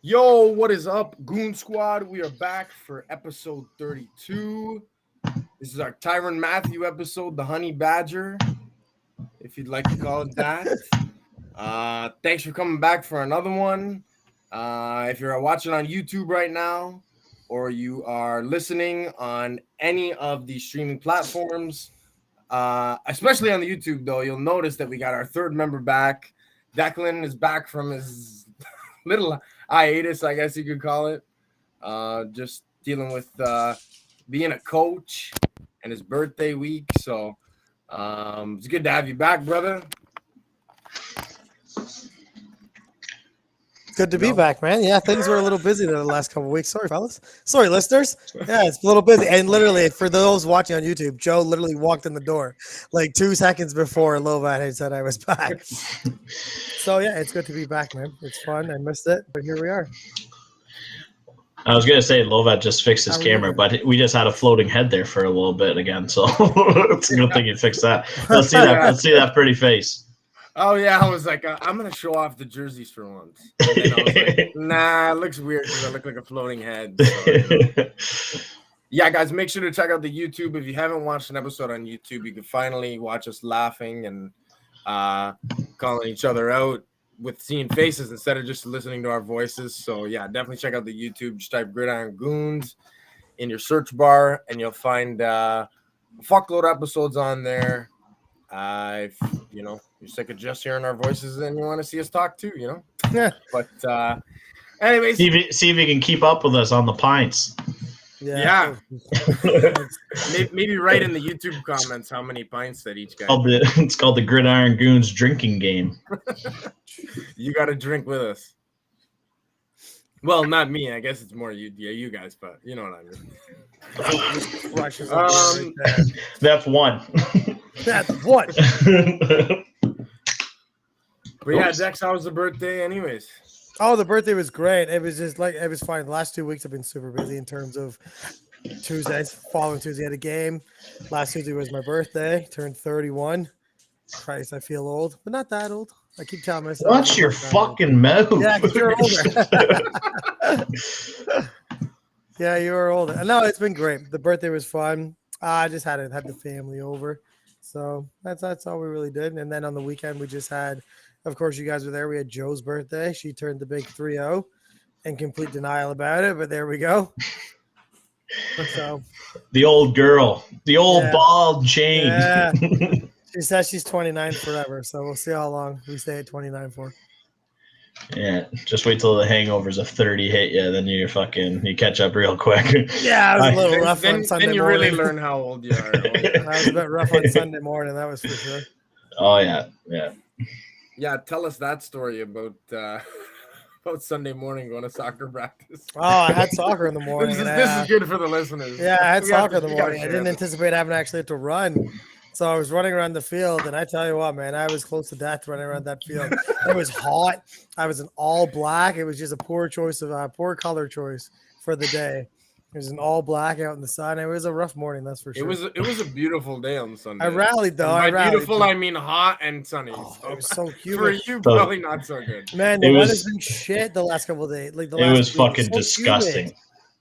Yo, what is up, Goon Squad? We are back for episode 32. This is our Tyron Matthew episode, the Honey Badger, if you'd like to call it that. Thanks for coming back for another one. If you're watching on YouTube right now, or you are listening on any of the streaming platforms, especially on the YouTube, though, you'll notice that we got our third member back. Declan is back from his little hiatus, I guess you could call it. Just dealing with being a coach and his birthday week. So it's good to have you back, brother. Good to be back, man. Yeah, things were a little busy the last couple of weeks. Sorry, fellas. Sorry, listeners. Yeah, it's a little busy. And literally, for those watching on YouTube, Joe literally walked in the door like 2 seconds before Lovat had said I was back. So, yeah, it's good to be back, man. It's fun. I missed it, but here we are. I was going to say Lovat just fixed his camera, but we just had a floating head there for a little bit again. So it's a good thing you fixed that. Let's see that. Let's see that pretty face. Oh, yeah, I was like, I'm going to show off the jerseys for once. And then I was like, nah, it looks weird because I look like a floating head. So, yeah, guys, make sure to check out the YouTube. If you haven't watched an episode on YouTube, you can finally watch us laughing and calling each other out with seeing faces instead of just listening to our voices. So, yeah, definitely check out the YouTube. Just type Gridiron Goons in your search bar, and you'll find a fuckload of episodes on there. If you're sick of just hearing our voices and you want to see us talk too, Yeah. But anyways, see if you can keep up with us on the pints. Yeah. Maybe write in the YouTube comments how many pints that each guy. It's called the Gridiron Goons drinking game. You got to drink with us. Well, not me. I guess it's more you guys, but you know what I mean. That's one. That's one. But yeah, Dex, how was the birthday anyways? Oh, the birthday was great. It was just it was fine. The last 2 weeks have been super busy in terms of Tuesdays. Following Tuesday I had a game. Last Tuesday was my birthday. Turned 31. Christ, I feel old, but not that old. I keep telling myself. Watch your fucking mouth. Yeah, because you're older. Yeah, you were older. No, it's been great. The birthday was fun. I just had the family over. So that's all we really did. And then on the weekend, we just had, of course, you guys were there. We had Joe's birthday. She turned the big 3-0 in complete denial about it, but there we go. So the old girl, the old bald chain. Yeah. She says she's 29 forever, so we'll see how long we stay at 29 for. Yeah, just wait till the hangovers of 30 hit you, then you catch up real quick. Yeah, it was a little rough on Sunday morning. Then you really learn how old you are. That was a bit rough on Sunday morning, that was for sure. Oh, yeah. Yeah, tell us that story about Sunday morning going to soccer practice. Oh, I had soccer in the morning. This is good for the listeners. Yeah, I had soccer in the morning. I didn't anticipate having to actually have to run. So I was running around the field, and I tell you what, man, I was close to death running around that field. It was hot. I was in all black. It was just a poor color choice for the day. It was an all black out in the sun. It was a rough morning, that's for sure. It was a beautiful day on Sunday. I rallied though. Beautiful, I mean hot and sunny. Oh, it was so humid. For you, probably not so good. Man, the weather's been shit the last couple of days. It was fucking disgusting.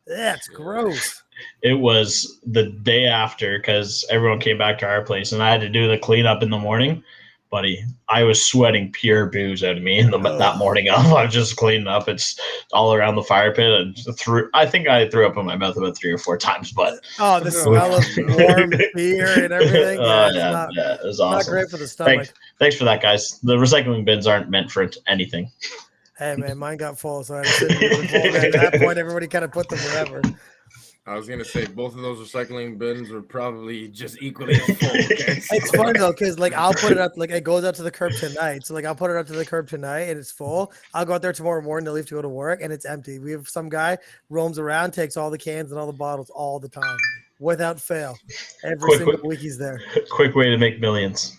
Yeah, it's gross. It was the day after because everyone came back to our place and I had to do the cleanup in the morning. Buddy, I was sweating pure booze out of me that morning up. I was just cleaning up. It's all around the fire pit and I think I threw up in my mouth about 3 or 4 times. But the smell of warm beer and everything. It was awesome. Not great for the stomach. Thanks for that, guys. The recycling bins aren't meant for anything. Hey man, mine got full, so I had to at that point everybody kind of put them wherever. I was gonna say both of those recycling bins were probably just equally full. Okay? It's funny though, because I'll put it up, it goes out to the curb tonight. So I'll put it up to the curb tonight and it's full. I'll go out there tomorrow morning to leave to go to work and it's empty. We have some guy roams around, takes all the cans and all the bottles all the time, without fail. Every single week he's there. Quick way to make millions.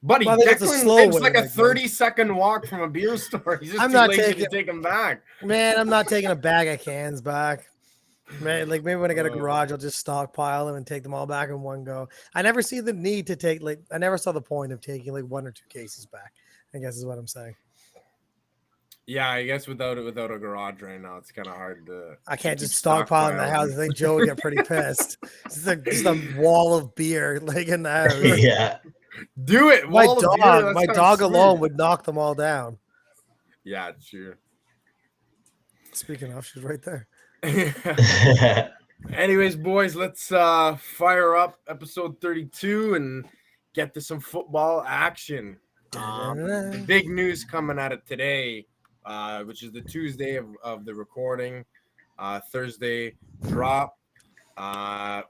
Buddy, Declan lives like a 30-second walk from a beer store. He's just too lazy to take them back. Man, I'm not taking a bag of cans back. Man, maybe when I get a garage, I'll just stockpile them and take them all back in one go. I never see the need to take I never saw the point of taking 1 or 2 cases back, I guess is what I'm saying. Yeah, I guess without a garage right now, it's kind of hard to. I can't keep just stockpile in the house. I think Joe would get pretty pissed. Just a wall of beer like in the house. Yeah. Do it. My Wall of beer, dog, that my sounds dog sweet. alone would knock them all down. Yeah, true. Speaking of, she's right there. Anyways, boys, let's fire up episode 32 and get to some football action. The big news coming out of today, which is the Tuesday of the recording, Thursday drop.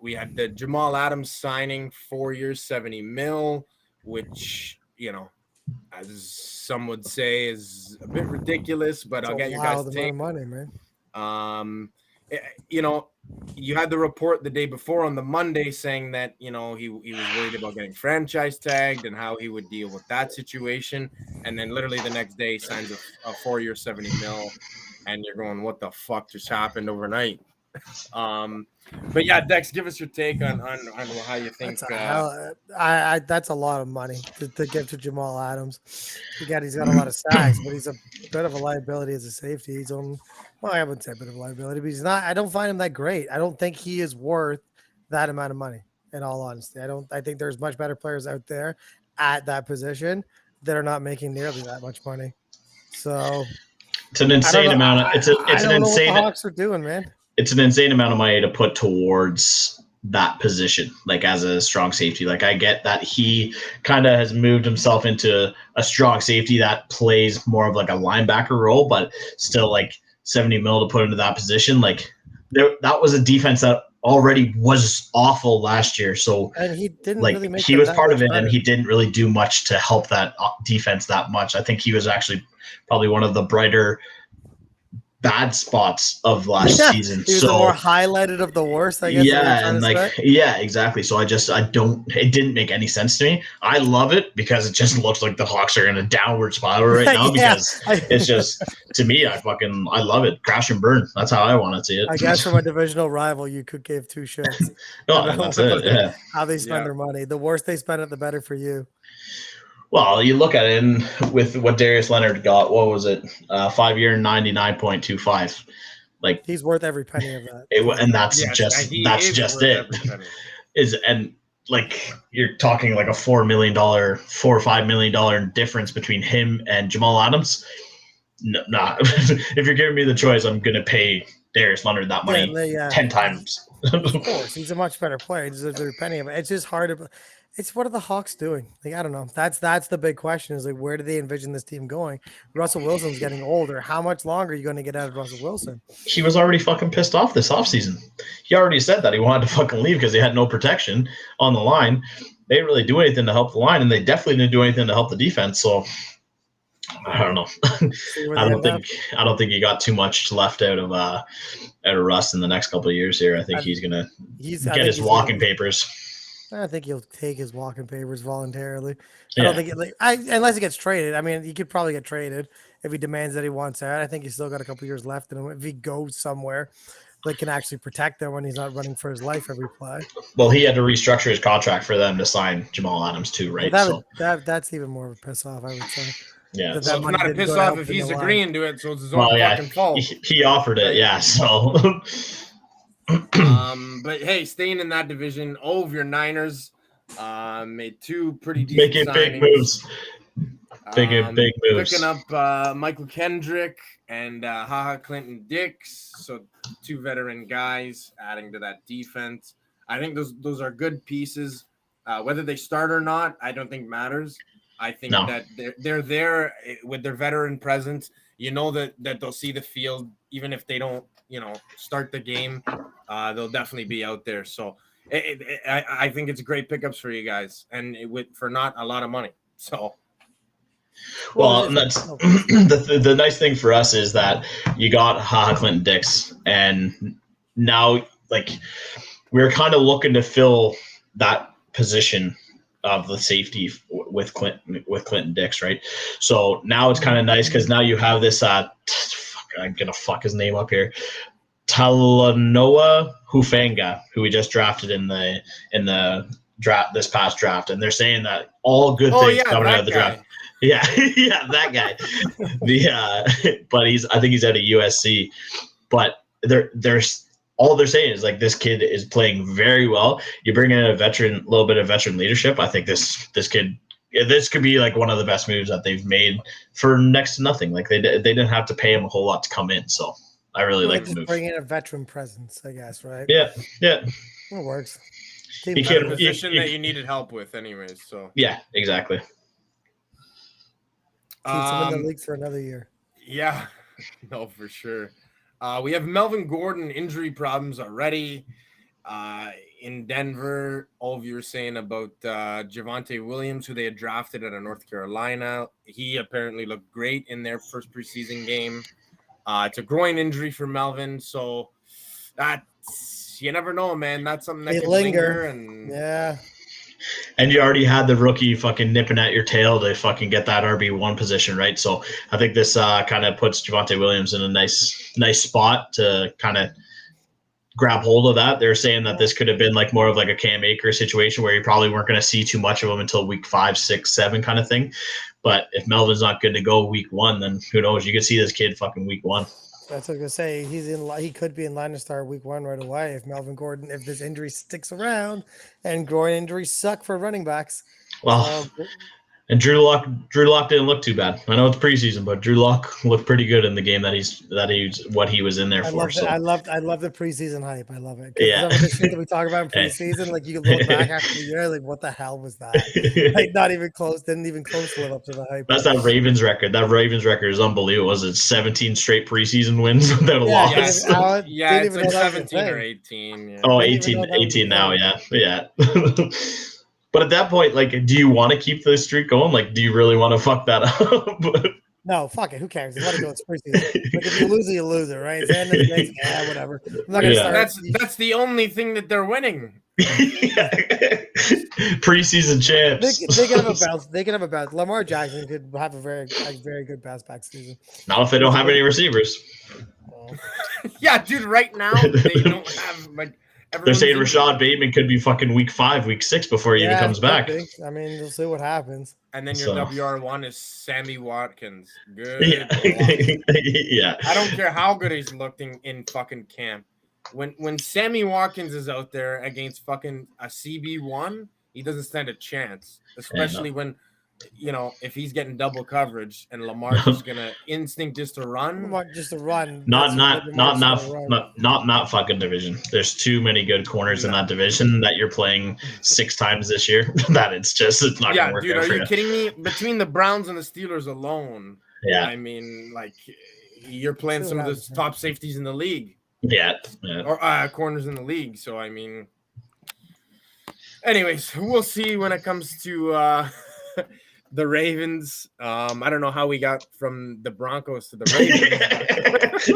We had the Jamal Adams signing, 4 years, $70 million, which, you know, as some would say, is a bit ridiculous, but I'll get your guys' take. Money, man. You know, you had the report the day before on the Monday saying that, you know, he was worried about getting franchise tagged and how he would deal with that situation. And then literally the next day signs a 4 year, $70 million. And you're going, what the fuck just happened overnight? But yeah, Dex, give us your take on how you think. That's a lot of money to give to Jamal Adams. Again, he's got a lot of sacks, but he's a bit of a liability as a safety. He's on. Well, I wouldn't say a bit of a liability, but he's not. I don't find him that great. I don't think he is worth that amount of money. In all honesty, I think there's much better players out there at that position that are not making nearly that much money. So it's an insane amount. It's an insane. What the Hawks are doing, man. It's an insane amount of money to put towards that position, like as a strong safety. Like I get that he kind of has moved himself into a strong safety that plays more of like a linebacker role, but still like 70 mil to put into that position. Like that was a defense that already was awful last year. So and he didn't like really make he was part of it, better. and he didn't really do much to help that defense that much. I think he was actually probably one of the brighter bad spots of last season. He was so the more highlighted of the worst, I guess. Yeah, and like yeah, exactly. So it didn't make any sense to me. I love it because it just looks like the Hawks are in a downward spiral right now because it's just to me, I love it. Crash and burn. That's how I want to see it. I guess from a divisional rival, you could give two shits. No, that's it. Yeah. How they spend their money. The worse they spend it, the better for you. Well, you look at it and with what Darius Leonard got, what was it? 5 year, 99.25. Like he's worth every penny of that. And that's just it. And like you're talking like a $4 or $5 million difference between him and Jamal Adams. No, nah. If you're giving me the choice, I'm gonna pay Darius Leonard that money 10 times. Of course, he's a much better player. He deserves every penny of it. It's just hard to. It's what are the Hawks doing? Like I don't know. That's the big question. Is like where do they envision this team going? Russell Wilson's getting older. How much longer are you going to get out of Russell Wilson? He was already fucking pissed off this offseason. He already said that he wanted to fucking leave because they had no protection on the line. They didn't really do anything to help the line, and they definitely didn't do anything to help the defense. So I don't know. I don't think he got too much left out of Russ in the next couple of years here. I think he's gonna get his walking papers. I think he'll take his walking papers voluntarily. I don't think unless he gets traded. I mean, he could probably get traded if he demands that he wants out. I think he's still got a couple years left in him. If he goes somewhere that can actually protect him when he's not running for his life every play. Well, he had to restructure his contract for them to sign Jamal Adams too, right? That's even more of a piss off, I would say. Yeah, it's not a piss off if he's agreeing to it, so it's his own fucking fault. He offered it, yeah. So. But hey, staying in that division, all of your Niners made two pretty decent signings. Big moves. Big moves. Picking up Michael Kendrick and Clinton Dix, so two veteran guys adding to that defense. I think those are good pieces. Whether they start or not, I don't think matters. I think that they're there with their veteran presence. You know that they'll see the field even if they don't, start the game. They'll definitely be out there. So I think it's great pickups for you guys, and for not a lot of money. So. Well, and that's the nice thing for us is that you got Clinton Dix, and now like we're kind of looking to fill that position of the safety with Clinton Dix, right? So now it's kind of nice because now you have this. I'm gonna fuck his name up here. Talanoa Hufanga, who we just drafted in the draft this past draft, and they're saying that all good things coming out of the draft. Yeah, yeah, that guy. But I think he's out of USC. But there's all they're saying is like this kid is playing very well. You bring in a little bit of veteran leadership. I think this kid, this could be like one of the best moves that they've made for next to nothing. Like they didn't have to pay him a whole lot to come in. So I really like the just move. Bring in a veteran presence, I guess, right? Yeah. It works. You That's a position that you needed help with, anyways. So yeah, exactly. Keep him in the league for another year. Yeah, no, for sure. We have Melvin Gordon injury problems already in Denver. All of you were saying about Javonte Williams, who they had drafted out of North Carolina. He apparently looked great in their first preseason game. It's a groin injury for Melvin, so that's, you never know, man. That's something that can linger. And yeah. And you already had the rookie fucking nipping at your tail to fucking get that RB1 position, right? So I think this kind of puts Javonte Williams in a nice spot to kind of grab hold of that. They're saying that this could have been like more of like a Cam Akers situation where you probably weren't going to see too much of him until week 5, 6, 7 kind of thing. But if Melvin's not good to go week 1, then who knows? You could see this kid fucking week 1. That's what I was gonna say. He could be in line to start week 1 right away if Melvin Gordon, if this injury sticks around, and groin injuries suck for running backs. Well, and Drew Lock didn't look too bad. I know it's preseason, but Drew Lock looked pretty good in the game that he's what he was in there for. I love the preseason hype. I love it. Yeah, the shit that we talk about in preseason, like you can look back after the year, like what the hell was that? Like not even close. Didn't even close to live up to the hype. That's that Ravens record. That Ravens record is unbelievable. Was it 17 straight preseason wins without a loss? It's like 17 or 18. Yeah. Oh, 18 now. Yeah. But at that point, like, do you want to keep the streak going? Like, do you really want to fuck that up? No, fuck it. Who cares? Let it go. It's preseason. Like, if you lose it, you lose it, right? It's the end of the day. Yeah, whatever. I'm not gonna start. That's the only thing that they're winning. Preseason champs. They can have a bounce. They can have a bounce. Lamar Jackson could have a very good bounce back season. Not if they don't have any receivers. Yeah, dude. Right now they don't have like. They're saying Rashad Bateman could be fucking week 5, week 6 before he even comes back. I mean, we'll see what happens. And then your WR1 is Sammy Watkins. Good. Yeah. I don't care how good he's looking in fucking camp. When Sammy Watkins is out there against fucking a CB1, he doesn't stand a chance. Especially when, if he's getting double coverage and Lamar's just gonna instinct just to run. Not that fucking division. There's too many good corners in that division that you're playing 6 times this year. That it's not gonna work. Dude, are you kidding me? Between the Browns and the Steelers alone, I mean, like you're playing some of the top safeties in the league. Yeah. Or corners in the league. So I mean, anyways, we'll see when it comes to the Ravens. I don't know how we got from the Broncos to the Ravens.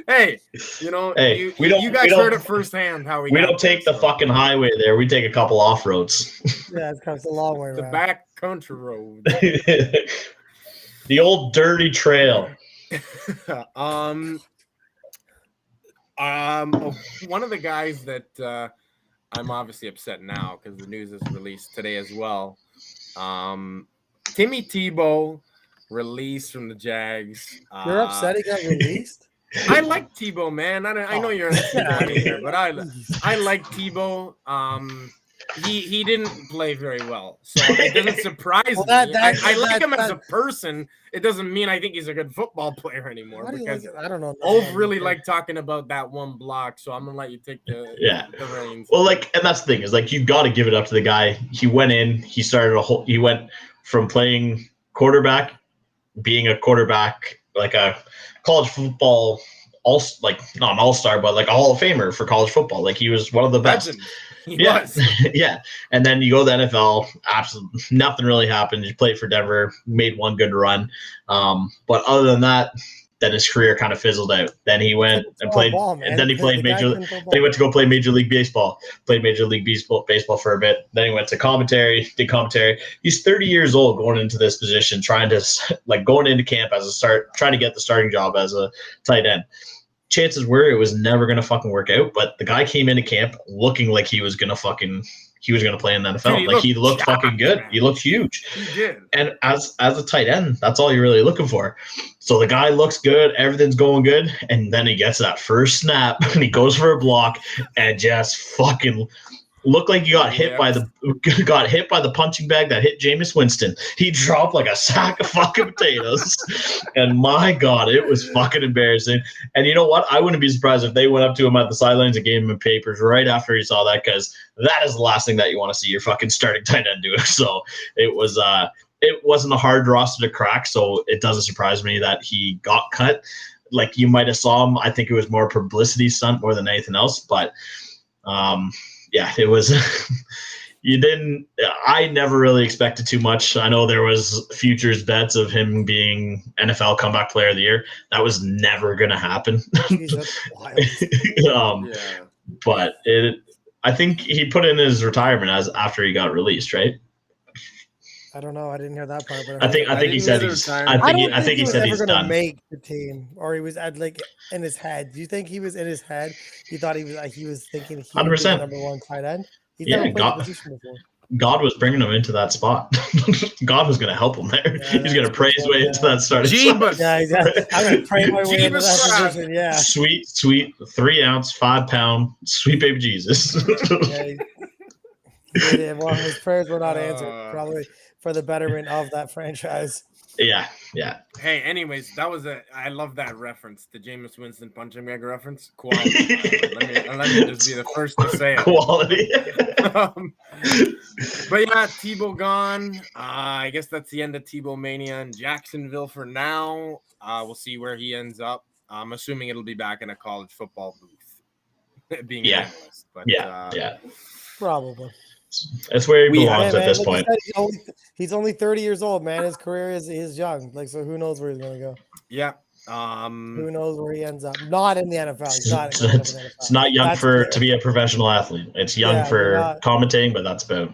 Hey, you guys heard it firsthand how we don't take the fucking highway there. We take a couple off roads. Yeah, it's a long way around. The back country road. The old dirty trail. One of the guys that I'm obviously upset now because the news is released today as well. Timmy Tebow released from the Jags. You're upset he got released? I like Tebow, man. I know you're not here, but I like Tebow. He didn't play very well, so it doesn't surprise me. I like him as a person. It doesn't mean I think he's a good football player anymore. Because I don't know. Ove really like talking about that one block, so I'm gonna let you take the reins. Well, and that's the thing is you got to give it up to the guy. He went in. He started he went from playing quarterback, being a quarterback, like a college football not an all-star, but like a Hall of Famer for college football. Like he was one of the best. He was. Yeah. And then you go to the NFL, absolutely nothing really happened. He played for Denver, made one good run. But other than that, then his career kind of fizzled out. Then he went and played, and then he played Then he went to go play Major League Baseball. Played Major League Baseball for a bit. Then he went to did commentary. He's 30 years old going into this position, trying to going into camp trying to get the starting job as a tight end. Chances were it was never going to fucking work out, but the guy came into camp looking like he was going to fucking he was going to play in the NFL. Dude, like he looked jacked, fucking good. man. He looked huge. He did. And as a tight end, that's all you're really looking for. So the guy looks good, everything's going good, and then he gets that first snap and he goes for a block and just fucking looked like he got hit by the punching bag that hit Jameis Winston. He dropped like a sack of fucking potatoes. And my God, it was fucking embarrassing. And you know what? I wouldn't be surprised if they went up to him at the sidelines and gave him papers right after he saw that, because that is the last thing that you want to see your fucking starting tight end do. So it wasn't a hard roster to crack, so it doesn't surprise me that he got cut. Like you might have saw him. I think it was more publicity stunt more than anything else. But yeah, it was. I never really expected too much. I know there was futures bets of him being NFL Comeback Player of the Year. That was never going to happen. Jeez, that's wild. But I think he put in his retirement after he got released, right? I don't know. I didn't hear that part. But I think he said he's. I think he said he's going to done. make the team, or he was at like in his head. Do you think he was in his head? He thought he was thinking he was the number one tight end. He's never played the position before. God was bringing him into that spot. God was going to help him there. Yeah, he's going to pray his way into that starting Jeebus. Yeah, exactly. I'm going to pray my way into that position. Yeah. Sweet 3 ounce, 5 pound, sweet baby Jesus. Yeah, well, his prayers were not answered, probably for the betterment of that franchise. Yeah. Hey, anyways, I love that reference, the Jameis Winston punching bag reference. Quality. let me just be the first to say it. Quality. But yeah, Tebow gone. I guess that's the end of Tebow mania in Jacksonville for now. We'll see where he ends up. I'm assuming it'll be back in a college football booth, being an analyst. But probably. That's where he belongs at this point. He's only 30 years old, man. His career is young. Like, so who knows where he's gonna go? Yeah. Who knows where he ends up? Not in the NFL. He's not in the NFL. It's not young to be a professional athlete. It's young for commentating, but that's the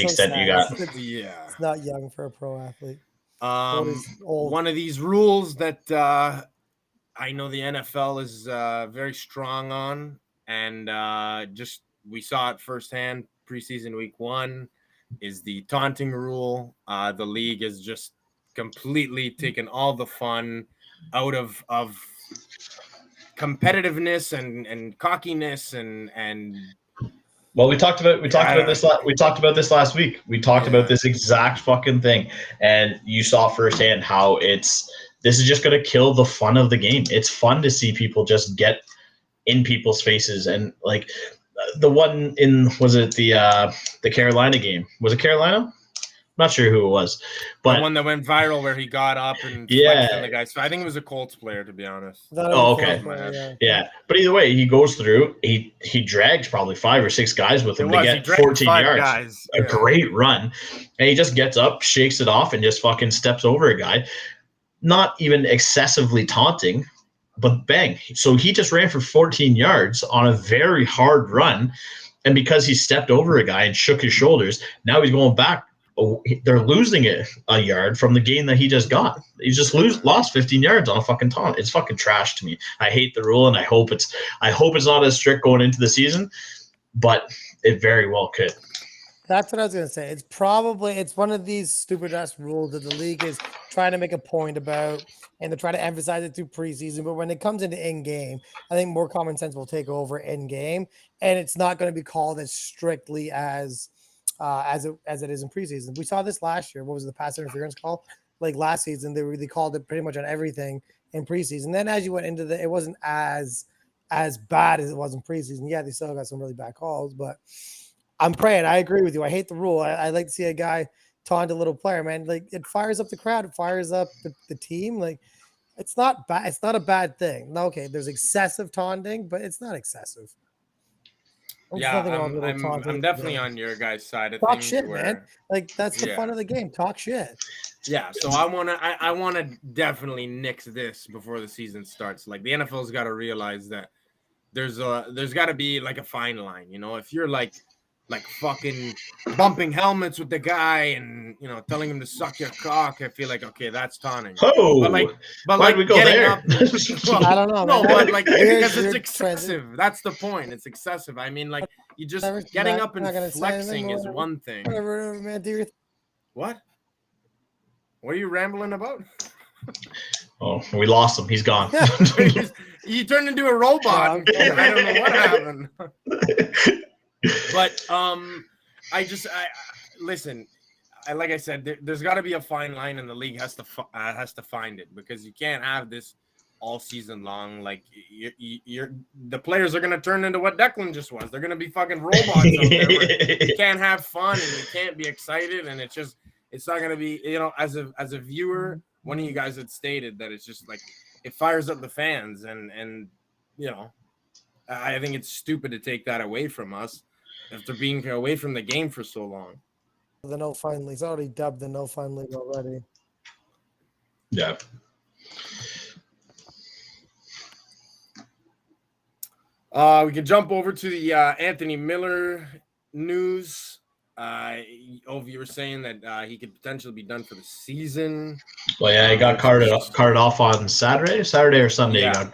extent you got. It's not young for a pro athlete. One of these rules that I know the NFL is very strong on, and just we saw it firsthand preseason week 1, is the taunting rule. The league is just completely taken all the fun out of competitiveness and cockiness and well, we talked about this last week. We talked about this exact fucking thing, and you saw firsthand how this is just going to kill the fun of the game. It's fun to see people just get in people's faces, and like the one was it the Carolina game? Was it Carolina? I'm not sure who it was, but the one that went viral where he got up and flexed on the guys. I think it was a Colts player, to be honest. Okay. Yeah. But either way, he goes through. He drags probably 5 or 6 guys with him to get 14 yards. Guys. A great run, and he just gets up, shakes it off, and just fucking steps over a guy. Not even excessively taunting, but bang. So he just ran for 14 yards on a very hard run, and because he stepped over a guy and shook his shoulders, now he's going back. They're losing it a yard from the gain that he just got. He just lost 15 yards on a fucking taunt. It's fucking trash to me. I hate the rule, and I hope it's not as strict going into the season, but it very well could. That's what I was going to say. It's one of these stupid ass rules that the league is trying to make a point about, and they try to emphasize it through preseason. But when it comes into in game, I think more common sense will take over in game, and it's not going to be called as strictly as it is in preseason. We saw this last year. What was the pass interference call? Like last season, they called it pretty much on everything in preseason. Then as you went into it wasn't as bad as it was in preseason. Yeah, they still got some really bad calls, but I'm praying. I agree with you. I hate the rule. I like to see a guy taunt a little player, man. Like, it fires up the crowd. It fires up the team. Like, it's not bad. It's not a bad thing. No, okay, there's excessive taunting, but it's not excessive. I'm definitely on your guys' side of Talk things. Shit, man. Like, that's the fun of the game. Talk shit. Yeah, so I wanna definitely nix this before the season starts. Like, the NFL's got to realize that there's got to be like a fine line. You know, if you're like like fucking bumping helmets with the guy and telling him to suck your cock, I feel like okay, that's taunting. Oh, but why'd we go getting there? up, well, I don't know. no, Man. but like because it's weird excessive. That's the point. It's excessive. I mean, like you just Whatever, getting man. up and I'm not gonna say anything, flexing is whatever. one thing. Whatever, man. Do your What? What are you rambling about? Oh, we lost him. He's gone. You turned into a robot. I don't know what happened. But I listen. Like I said, there's got to be a fine line, and the league has to find it, because you can't have this all season long. Like the players are gonna turn into what Declan just was. They're gonna be fucking robots out there. You can't have fun and you can't be excited, and it's not gonna be. As a viewer, one of you guys had stated that it's just like it fires up the fans, and I think it's stupid to take that away from us after being away from the game for so long. The no fine league. It's already dubbed the no fine league already. Yeah. We can jump over to the Anthony Miller news. You were saying that he could potentially be done for the season. Well, yeah, he got carted off on Saturday or Sunday. Yeah.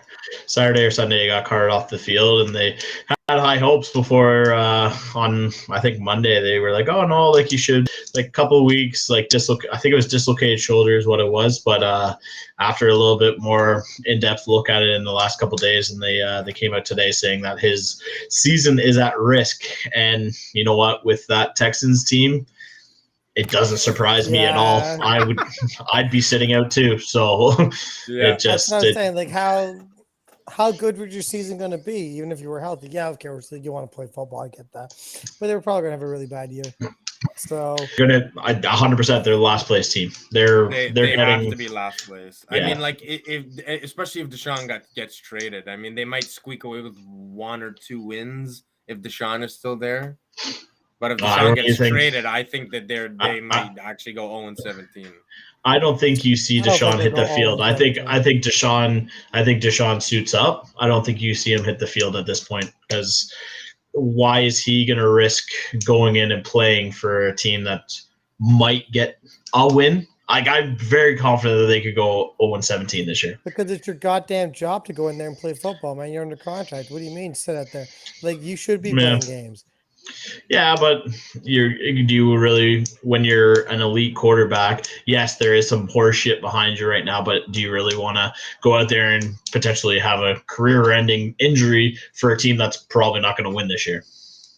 Saturday or Sunday, he got carted off the field, and they had high hopes before on I think Monday. They were like, "Oh no, like you should like a couple of weeks, like I think it was dislocated shoulder is what it was." But after a little bit more in-depth look at it in the last couple of days, and they came out today saying that his season is at risk. And you know what? With that Texans team, it doesn't surprise me at all. I'd be sitting out too. So yeah, that's what I'm saying. Like how good was your season going to be, even if you were healthy? Yeah, of course, you want to play football. I get that, but they were probably going to have a really bad year. So 100%, they're the last place team. They have to be last place. Yeah. I mean, like if especially if Deshaun gets traded, I mean, they might squeak away with 1 or 2 wins if Deshaun is still there. But if Deshaun gets traded, I think that they might actually go 0-17. I don't think you see Deshaun hit the field. I think Deshaun suits up. I don't think you see him hit the field at this point, because why is he going to risk going in and playing for a team that might get a win? I'm very confident that they could go 0-17 this year. Because it's your goddamn job to go in there and play football, man. You're under contract. What do you mean sit out there? Like, you should be playing games. Yeah, but do you really, when you're an elite quarterback, yes, there is some horse shit behind you right now, but do you really want to go out there and potentially have a career-ending injury for a team that's probably not going to win this year?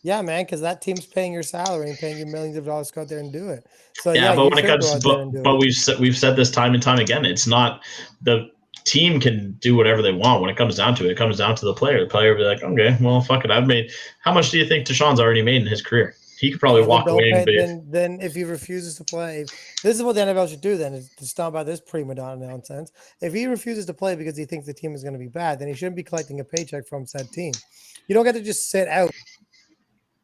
Yeah, man, because that team's paying your salary and paying you millions of dollars to go out there and do it. So yeah, but when it comes, but we've said this time and time again, it's not the team can do whatever they want. When it comes down to it, it comes down to the player. The player will be like, okay, well, fuck it. How much do you think Deshaun's already made in his career? He could probably walk away. Then if he refuses to play, this is what the NFL should do then, is to stomp out this prima donna nonsense. If he refuses to play because he thinks the team is going to be bad, then he shouldn't be collecting a paycheck from said team. You don't get to just sit out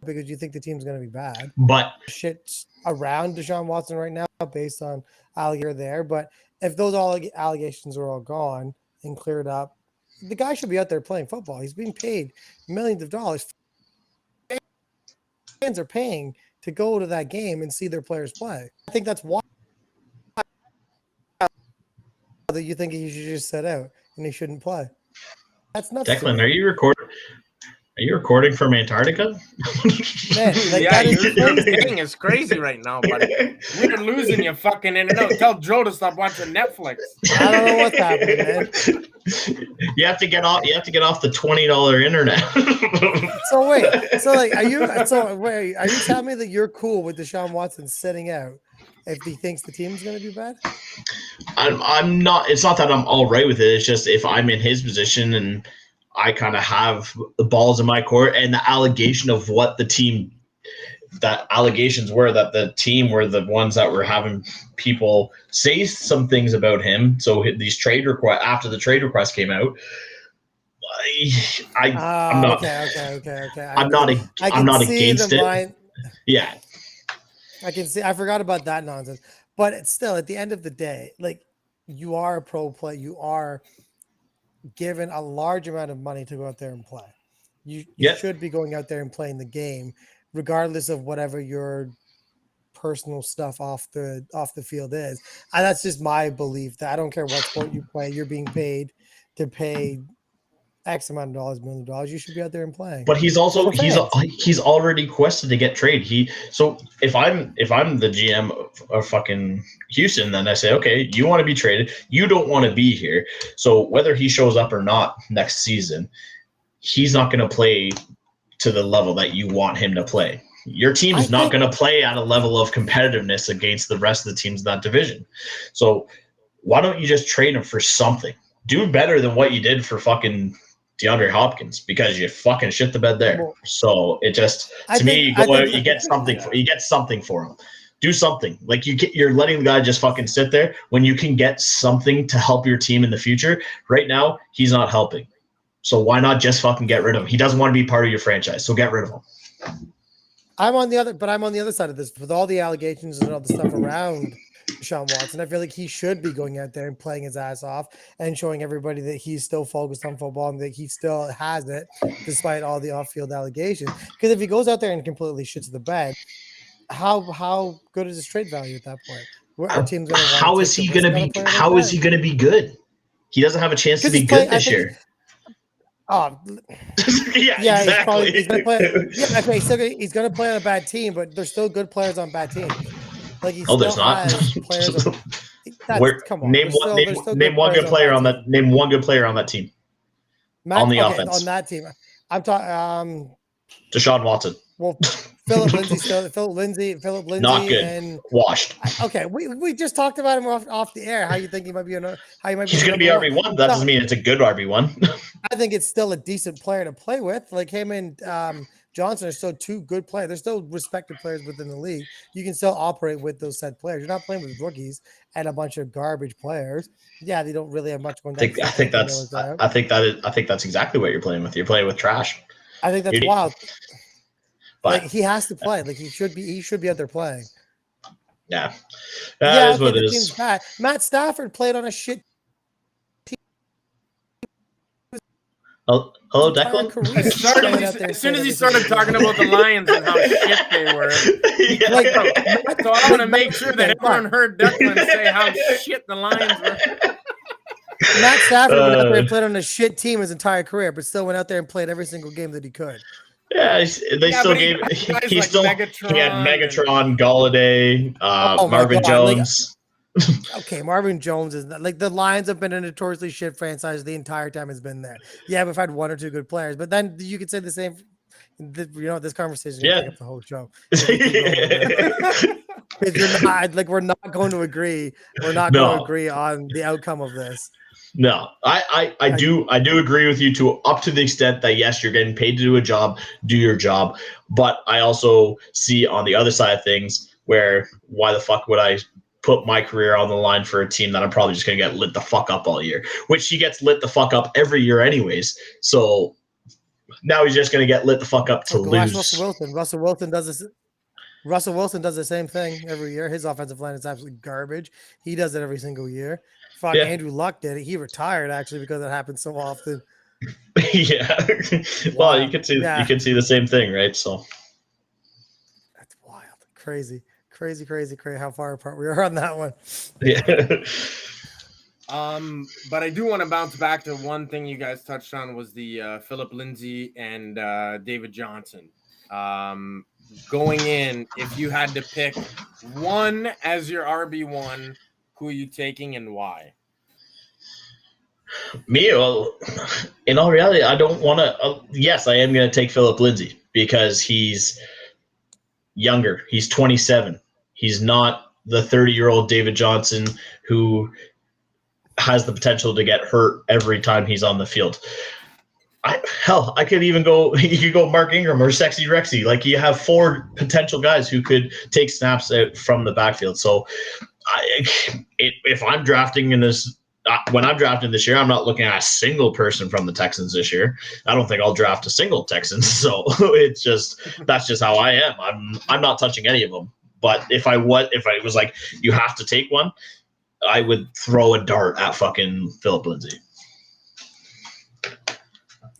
because you think the team's going to be bad. But shit's around Deshaun Watson right now based on alligator there. But if those allegations are all gone and cleared up, the guy should be out there playing football. He's being paid millions of dollars. Fans are paying to go to that game and see their players play. I think that's why that you think he should just sit out and he shouldn't play. That's nuts. Declan, are you recording? Are you recording from Antarctica? Man, like yeah, your thing is crazy right now, buddy. We're losing you fucking in and out. Tell Joe to stop watching Netflix. I don't know what's happening, man. You have to get off the $20 internet. So wait, are you telling me that you're cool with Deshaun Watson sitting out if he thinks the team's going to be bad? I'm not. It's not that I'm all right with it. It's just if I'm in his position and I kind of have the balls in my court, and the allegation of what the team, that allegations were that the team were the ones that were having people say some things about him. So these trade requests, after the trade request came out, I'm not. Okay. I'm not against it. Yeah, I can see. I forgot about that nonsense. But it's still, at the end of the day, like, you are a pro player. You are given a large amount of money to go out there and play. You should be going out there and playing the game, regardless of whatever your personal stuff off the field is. And that's just my belief that I don't care what sport you play, you're being paid to pay X amount of dollars, $1 million. You should be out there and playing. But he's already requested to get traded. So if I'm the GM of fucking Houston, then I say, okay, you want to be traded. You don't want to be here. So whether he shows up or not next season, he's not going to play to the level that you want him to play. Your team's not going to play at a level of competitiveness against the rest of the teams in that division. So why don't you just trade him for something? Do better than what you did for fucking DeAndre Hopkins, because you fucking shit the bed there. So it just, you get something for him. Do something. Like you're letting the guy just fucking sit there when you can get something to help your team in the future. Right now, he's not helping. So why not just fucking get rid of him? He doesn't want to be part of your franchise, so get rid of him. I'm on the other side of this with all the allegations and all the stuff around Deshaun Watson. I feel like he should be going out there and playing his ass off and showing everybody that he's still focused on football and that he still has it despite all the off-field allegations. Because if he goes out there and completely shits the bed, how good is his trade value at that point? Our team's gonna how is he going to be? How is he going to be good? He doesn't have a chance to be good this year. Oh, yeah, exactly. He's gonna play. Yeah, okay, he's gonna play on a bad team, but there's still good players on bad teams. Like he there's not. Come on. Name one good player on that. Name one good player on that team. On the offense. On that team, I'm talking. Deshaun Watson. Well, Philip Lindsay, not good. And washed. Okay, we just talked about him off the air. How you think he might be? He's going to be RB1. That doesn't mean it's a good RB1. I think it's still a decent player to play with. Like him and Johnson are still two good players. They're still respected players within the league. You can still operate with those said players. You're not playing with rookies and a bunch of garbage players. Yeah, they don't really have much going on. I think that's exactly what you're playing with. You're playing with trash. I think that's wild. But like, he has to play. Like he should be out there playing. Yeah. That is what it is. Bad. Matt Stafford played on a shit team. Hello, Declan? As soon as he started talking about the Lions and how shit they were. So I want to make sure that everyone heard Declan say how shit the Lions were. Matt Stafford went out there and played on a shit team his entire career, but still went out there and played every single game that he could. Yeah, he had Megatron, Galladay, Marvin Jones. Okay, Marvin Jones is not, like the Lions have been a notoriously shit franchise the entire time it's been there. Yeah, we've had one or two good players, but then you could say the same. This conversation take up the whole show. We're not going to agree. We're not going to agree on the outcome of this. No, I do agree with you to up to the extent that yes, you're getting paid to do a job, do your job. But I also see on the other side of things where why the fuck would I put my career on the line for a team that I'm probably just gonna get lit the fuck up all year, which he gets lit the fuck up every year anyways. So now he's just gonna get lit the fuck up to lose. Russell Wilson does this. Russell Wilson does the same thing every year. His offensive line is absolutely garbage. He does it every single year. Andrew Luck did it. He retired actually because it happens so often. Yeah. Well, you can see the same thing, right? So that's wild. Crazy how far apart we are on that one. Yeah. But I do want to bounce back to one thing you guys touched on was the Philip Lindsay and David Johnson. Going in, if you had to pick one as your RB1, who are you taking and why? Me, well, in all reality, I don't want to. Yes, I am going to take Philip Lindsay because he's younger. He's 27. He's not the 30-year-old David Johnson who has the potential to get hurt every time he's on the field. I could even go. You could go Mark Ingram or Sexy Rexy. Like you have 4 potential guys who could take snaps out from the backfield. So, if I'm drafting in this, when I'm drafting this year, I'm not looking at a single person from the Texans this year. I don't think I'll draft a single Texan. So that's just how I am. I'm not touching any of them. But if I was like, you have to take one, I would throw a dart at fucking Philip Lindsay.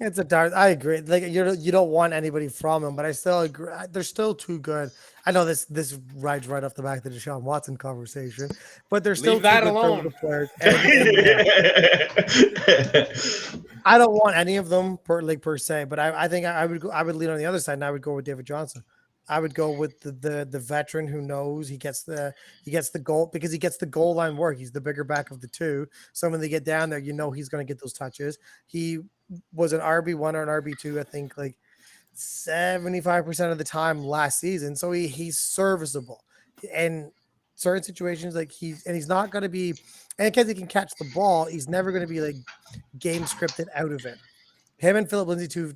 It's a dark. I agree. Like you don't want anybody from him, but I still agree. They're still too good. I know this rides right off the back of the Deshaun Watson conversation, but they're still Leave that too good alone. players. I don't want any of them per se, but I think I would lean on the other side, and I would go with David Johnson. I would go with the veteran who knows he gets the goal because he gets the goal line work. He's the bigger back of the two. So when they get down there, he's going to get those touches. He was an RB1 or an RB2, I think, like 75% of the time last season. So he's serviceable. And certain situations, like he's not going to be, and because he can catch the ball, he's never going to be like game scripted out of it. Him and Philip Lindsay to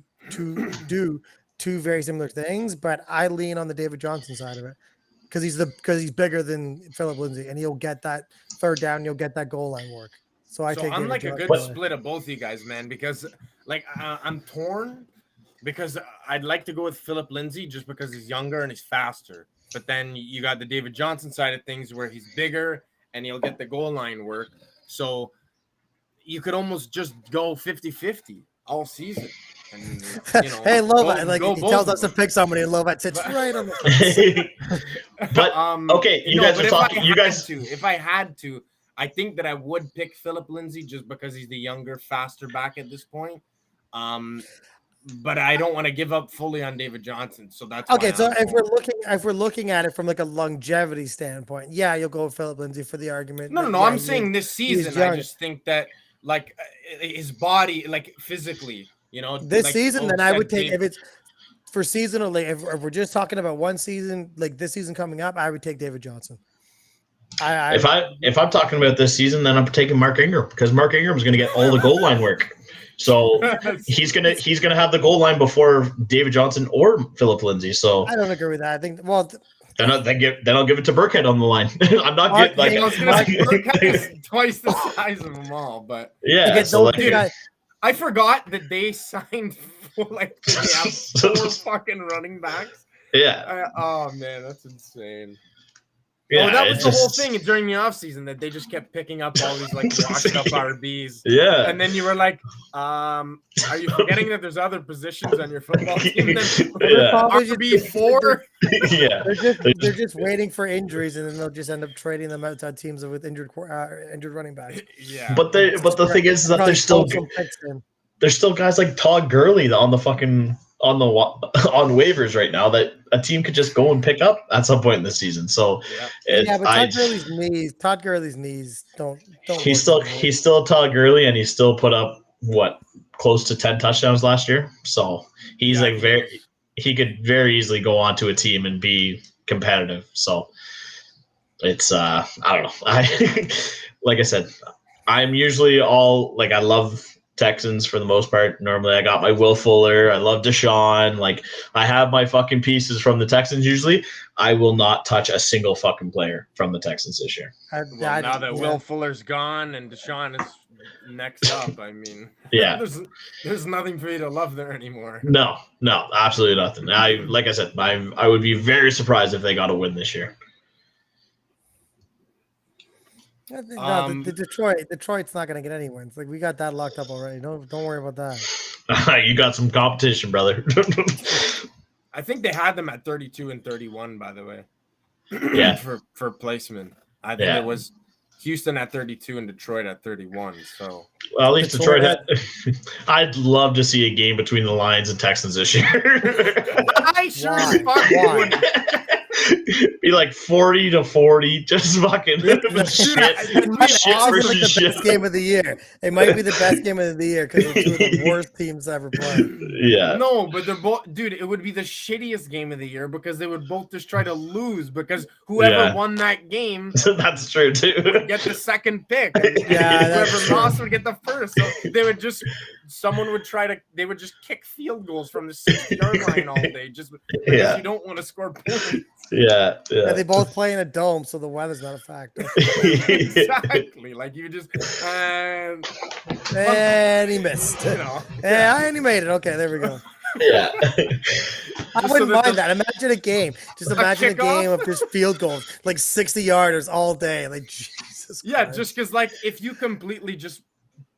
do two very similar things, but I lean on the David Johnson side of it because he's bigger than Philip Lindsay, and he'll get that third down, you'll get that goal line work. So I'm David like Johnson. A good split of both you guys, man, because like I'm torn because I'd like to go with Philip Lindsay just because he's younger and he's faster. But then you got the David Johnson side of things where he's bigger and he'll get the goal line work. So you could almost just go 50-50 all season. And, hey, Lovats, he tells us to pick somebody, and Lovats sits right on the But okay, you guys are talking. You guys, if I had to, I think that I would pick Philip Lindsay just because he's the younger, faster back at this point. But I don't want to give up fully on David Johnson, so that's okay. So if we're looking at it from like a longevity standpoint, yeah, you'll go with Philip Lindsay for the argument. No. Yeah, I'm saying this season, I just think that like his body, like physically. This season, then I would take if it's for season or like if we're just talking about one season, like this season coming up, I would take David Johnson. If I'm talking about this season, then I'm taking Mark Ingram because Mark Ingram is going to get all the goal line work. So he's gonna have the goal line before David Johnson or Philip Lindsay. So I don't agree with that. I think then I'll give it to Burkhead on the line. I'm not getting like Burkhead is twice the size of them all, but yeah. So I forgot that they signed for like they have 4 fucking running backs. Yeah. Oh man, that's insane. Yeah, that was the whole thing during the offseason that they just kept picking up all these like washed up RBs. Yeah. And then you were like, are you forgetting that there's other positions on your football team? RB4? Yeah. They're just waiting for injuries, and then they'll just end up trading them out to teams with injured running backs. Yeah. But the thing is that there's still guys like Todd Gurley on the fucking on waivers right now that a team could just go and pick up at some point in the season. So but Todd Gurley's knees don't he's still Todd Gurley, and he still put up close to 10 touchdowns last year. So he's he could very easily go on to a team and be competitive. So it's I don't know. Like I said, I'm usually I love Texans for the most part. Normally I got my Will Fuller. I love Deshaun. Like I have my fucking pieces from the Texans usually. I will not touch a single fucking player from the Texans this year. Now that Will Fuller's gone and Deshaun is next up, I mean, yeah, there's nothing for you to love there anymore. No, absolutely nothing. Like I said, I would be very surprised if they got a win this year. No, Detroit's not going to get any wins. Like we got that locked up already. Don't worry about that. You got some competition, brother. I think they had them at 32 and 31, by the way. Yeah. for placement. I think it was Houston at 32 and Detroit at 31. So well, at least Detroit had. I'd love to see a game between the Lions and Texans this year. I sure fucking would. Be like 40-40, just fucking shit for the best game of the year. It might be the best game of the year because it's two of the worst teams ever played. Yeah. No, but they're both, dude. It would be the shittiest game of the year because they would both just try to lose because whoever won that game, that's true too, would get the second pick. And whoever lost would get the first. So they would just. Someone would they would just kick field goals from the 60-yard line all day just because you don't want to score points. Yeah. They both play in a dome, so the weather's not a factor. Exactly. Like you just and he missed. And he made it. Okay, there we go. Yeah. I wouldn't mind that. Imagine a game. Just imagine a game of just field goals, like 60-yarders all day. Like Jesus Christ. Just because like if you completely just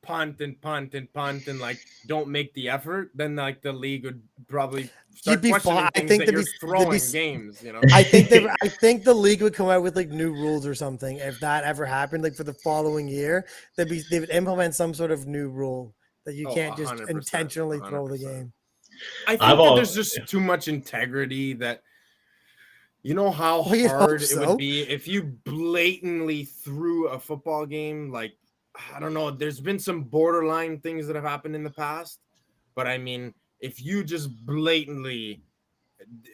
punt and like don't make the effort, then like the league would probably start questioning things that you're throwing games. You know, I think the league would come out with like new rules or something if that ever happened. Like for the following year, they would implement some sort of new rule that you can't just 100%, intentionally throw the game. I think that there's just too much integrity that. You know how hard it would be if you blatantly threw a football game? Like, I don't know. There's been some borderline things that have happened in the past. But, I mean, if you just blatantly,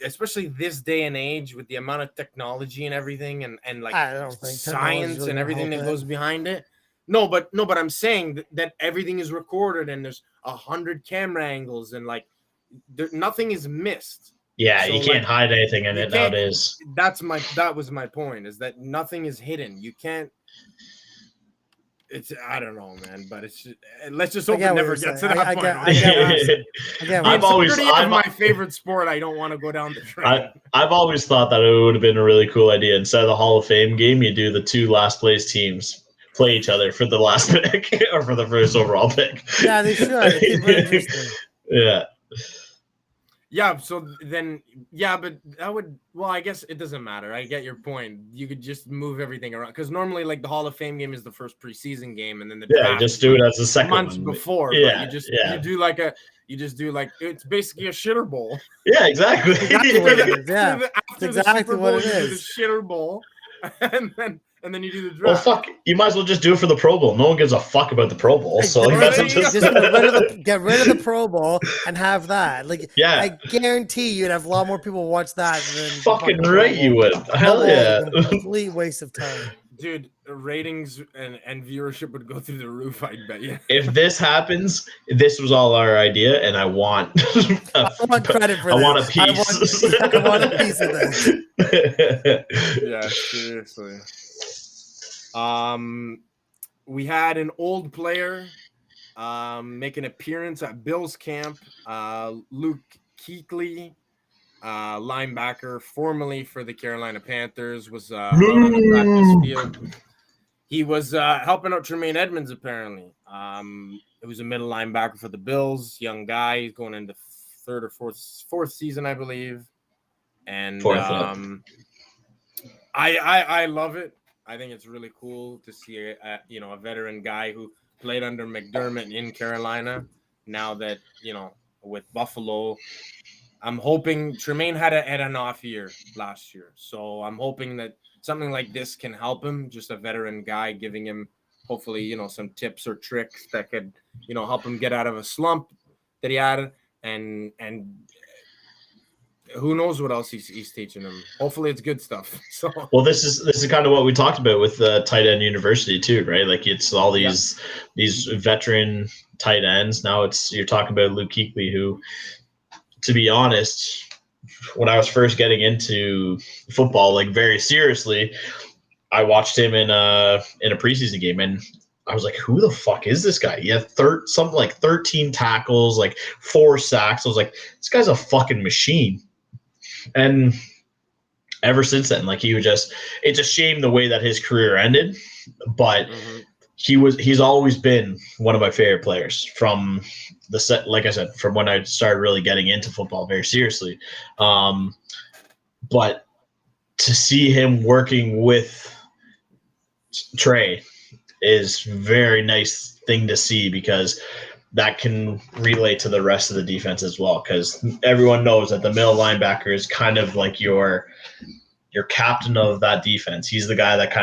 especially this day and age with the amount of technology and everything and like I don't think science and everything that goes behind it. No, but I'm saying that everything is recorded and there's 100 camera angles and, like, nothing is missed. Yeah, so you can't hide anything in it nowadays. That was my point, is that nothing is hidden. You can't. It's I don't know, man, but it's just, let's just hope it never gets to that point. I've always my favorite sport. I don't want to go down the train. I've always thought that it would have been a really cool idea. Instead of the Hall of Fame game, you do the 2 last place teams play each other for the last pick or for the first overall pick. Yeah, they should. Yeah. Yeah, so then, but that would, I guess it doesn't matter. I get your point. You could just move everything around. Because normally, like, the Hall of Fame game is the first preseason game, and then the draft you just do it as the second months before. Yeah, but you just do it's basically a shitter bowl. Yeah, exactly. Exactly what it is. Yeah, after exactly what it is. The shitter bowl, and then you do the draft. Well, fuck, you might as well just do it for the Pro Bowl. No one gives a fuck about the Pro Bowl. So just get rid of the Pro Bowl and have that. Like, yeah, I guarantee you'd have a lot more people watch that than fucking right. You would. Hell yeah. Complete waste of time. Dude, ratings and viewership would go through the roof, I bet you. If this happens, this was all our idea, and I want I want credit for this. I want a piece. I want a piece of this. Yeah, seriously. We had an old player make an appearance at Bills camp. Luke Kuechly, linebacker, formerly for the Carolina Panthers, was out on the practice field. He was helping out Tremaine Edmonds, apparently. It was a middle linebacker for the Bills, young guy. He's going into third or fourth season, I believe. And I love it. I think it's really cool to see a veteran guy who played under McDermott in Carolina. Now that, with Buffalo, I'm hoping Tremaine had an off year last year. So I'm hoping that something like this can help him, just a veteran guy giving him hopefully, some tips or tricks that could, help him get out of a slump that he had. And who knows what else he's teaching him. Hopefully it's good stuff. So well, this is kind of what we talked about with tight end university too, right? Like it's all these veteran tight ends. Now you're talking about Luke Kuechly, who, to be honest, when I was first getting into football, like very seriously, I watched him in a preseason game, and I was like, who the fuck is this guy? He had something like 13 tackles, like 4 sacks. I was like, this guy's a fucking machine. And ever since then, like it's a shame the way that his career ended, but he's always been one of my favorite players from the set. Like I said, from when I started really getting into football very seriously. But to see him working with Trey is very nice thing to see, because that can relate to the rest of the defense as well, because everyone knows that the middle linebacker is kind of like your captain of that defense. He's the guy that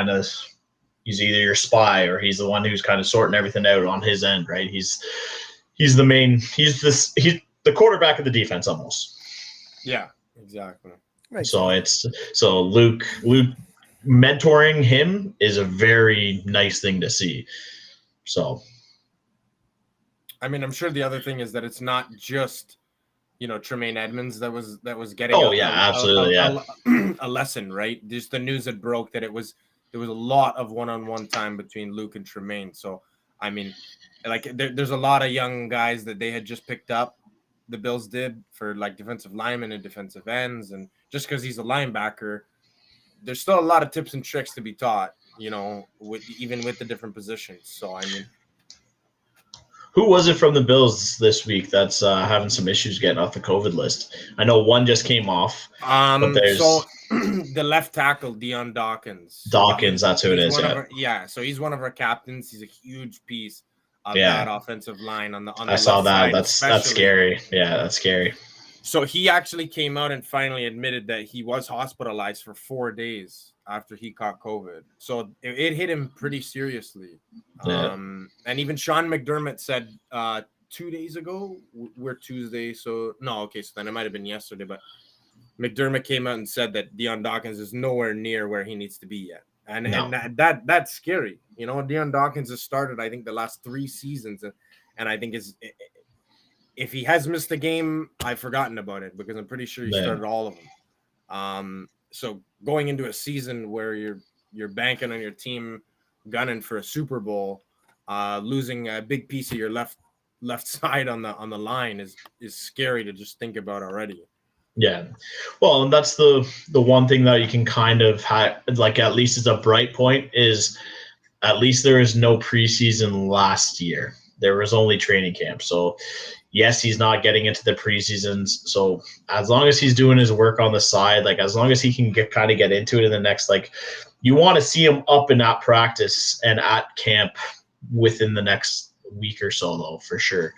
he's either your spy or he's the one who's kind of sorting everything out on his end, right? He's the quarterback of the defense almost. Yeah, exactly. Right. So Luke mentoring him is a very nice thing to see. So I mean, I'm sure the other thing is that it's not just, Tremaine Edmonds that was getting a lesson, right? Just the news that broke that there was a lot of one-on-one time between Luke and Tremaine. So, I mean, like there's a lot of young guys that they had just picked up, the Bills did, for like defensive linemen and defensive ends. And just because he's a linebacker, there's still a lot of tips and tricks to be taught, even with the different positions. So, I mean, Who was it from the Bills this week that's having some issues getting off the COVID list? I know one just came off, but there's So the left tackle Dion Dawkins. Dawkins. That's who it is. So he's one of our captains. He's a huge piece of Yeah. that offensive line on the I saw that. Side, that's scary. Yeah, that's scary. So he actually came out and finally admitted that he was hospitalized for 4 days after he caught COVID. So it hit him pretty seriously. Yeah. And even Sean McDermott said 2 days ago, we're Tuesday. So then it might have been yesterday, but McDermott came out and said that Dion Dawkins is nowhere near where he needs to be yet. And that's scary. You know, Dion Dawkins has started, I think, the last 3 seasons. And I think if he has missed a game, I've forgotten about it because I'm pretty sure he started all of them. So going into a season where you're banking on your team gunning for a Super Bowl, losing a big piece of your left side on the line is scary to just think about already. Yeah. Well, and that's the one thing that you can kind of like, at least as a bright point, is at least there is no preseason last year. There was only training camp. So yes, he's not getting into the preseasons. So as long as he's doing his work on the side, like as long as he can get into it in the next, like, you want to see him up and at practice and at camp within the next week or so, though, for sure.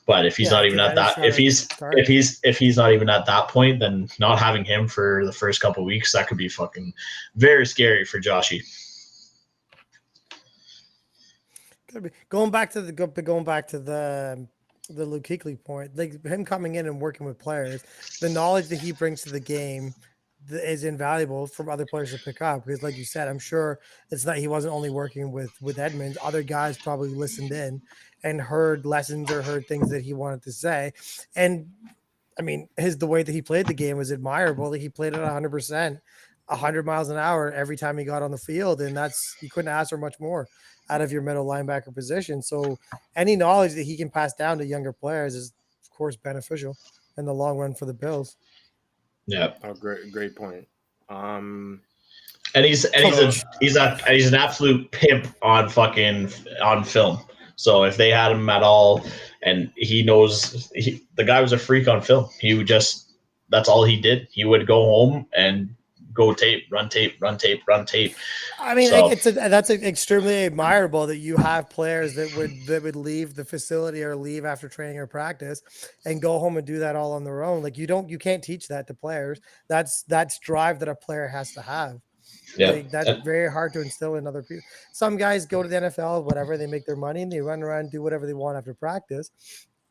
But if he's not even at that, if he's not even at that point, then not having him for the first couple of weeks, that could be fucking very scary for Joshy. Going back to the Luke Kuechly point, like him coming in and working with players, the knowledge that he brings to the game is invaluable from other players to pick up, because like you said, I'm sure it's that he wasn't only working with Edmonds. Other guys probably listened in and heard lessons or heard things that he wanted to say. And I mean, the way that he played the game was admirable. He played at 100%, 100 miles an hour every time he got on the field. And you couldn't ask for much more out of your middle linebacker position. So any knowledge that he can pass down to younger players is, of course, beneficial in the long run for the Bills. Yeah. Oh, great point. And he's an absolute pimp on film. So if they had him at all, and he knows the guy was a freak on film, he would that's all he did. He would go home and go run tape. I mean, that's extremely admirable that you have players that would leave the facility or leave after training or practice and go home and do that all on their own. Like you can't teach that to players. That's drive that a player has to have. Yeah, like, that's very hard to instill in other people. Some guys go to the NFL, whatever, they make their money and they run around and do whatever they want after practice.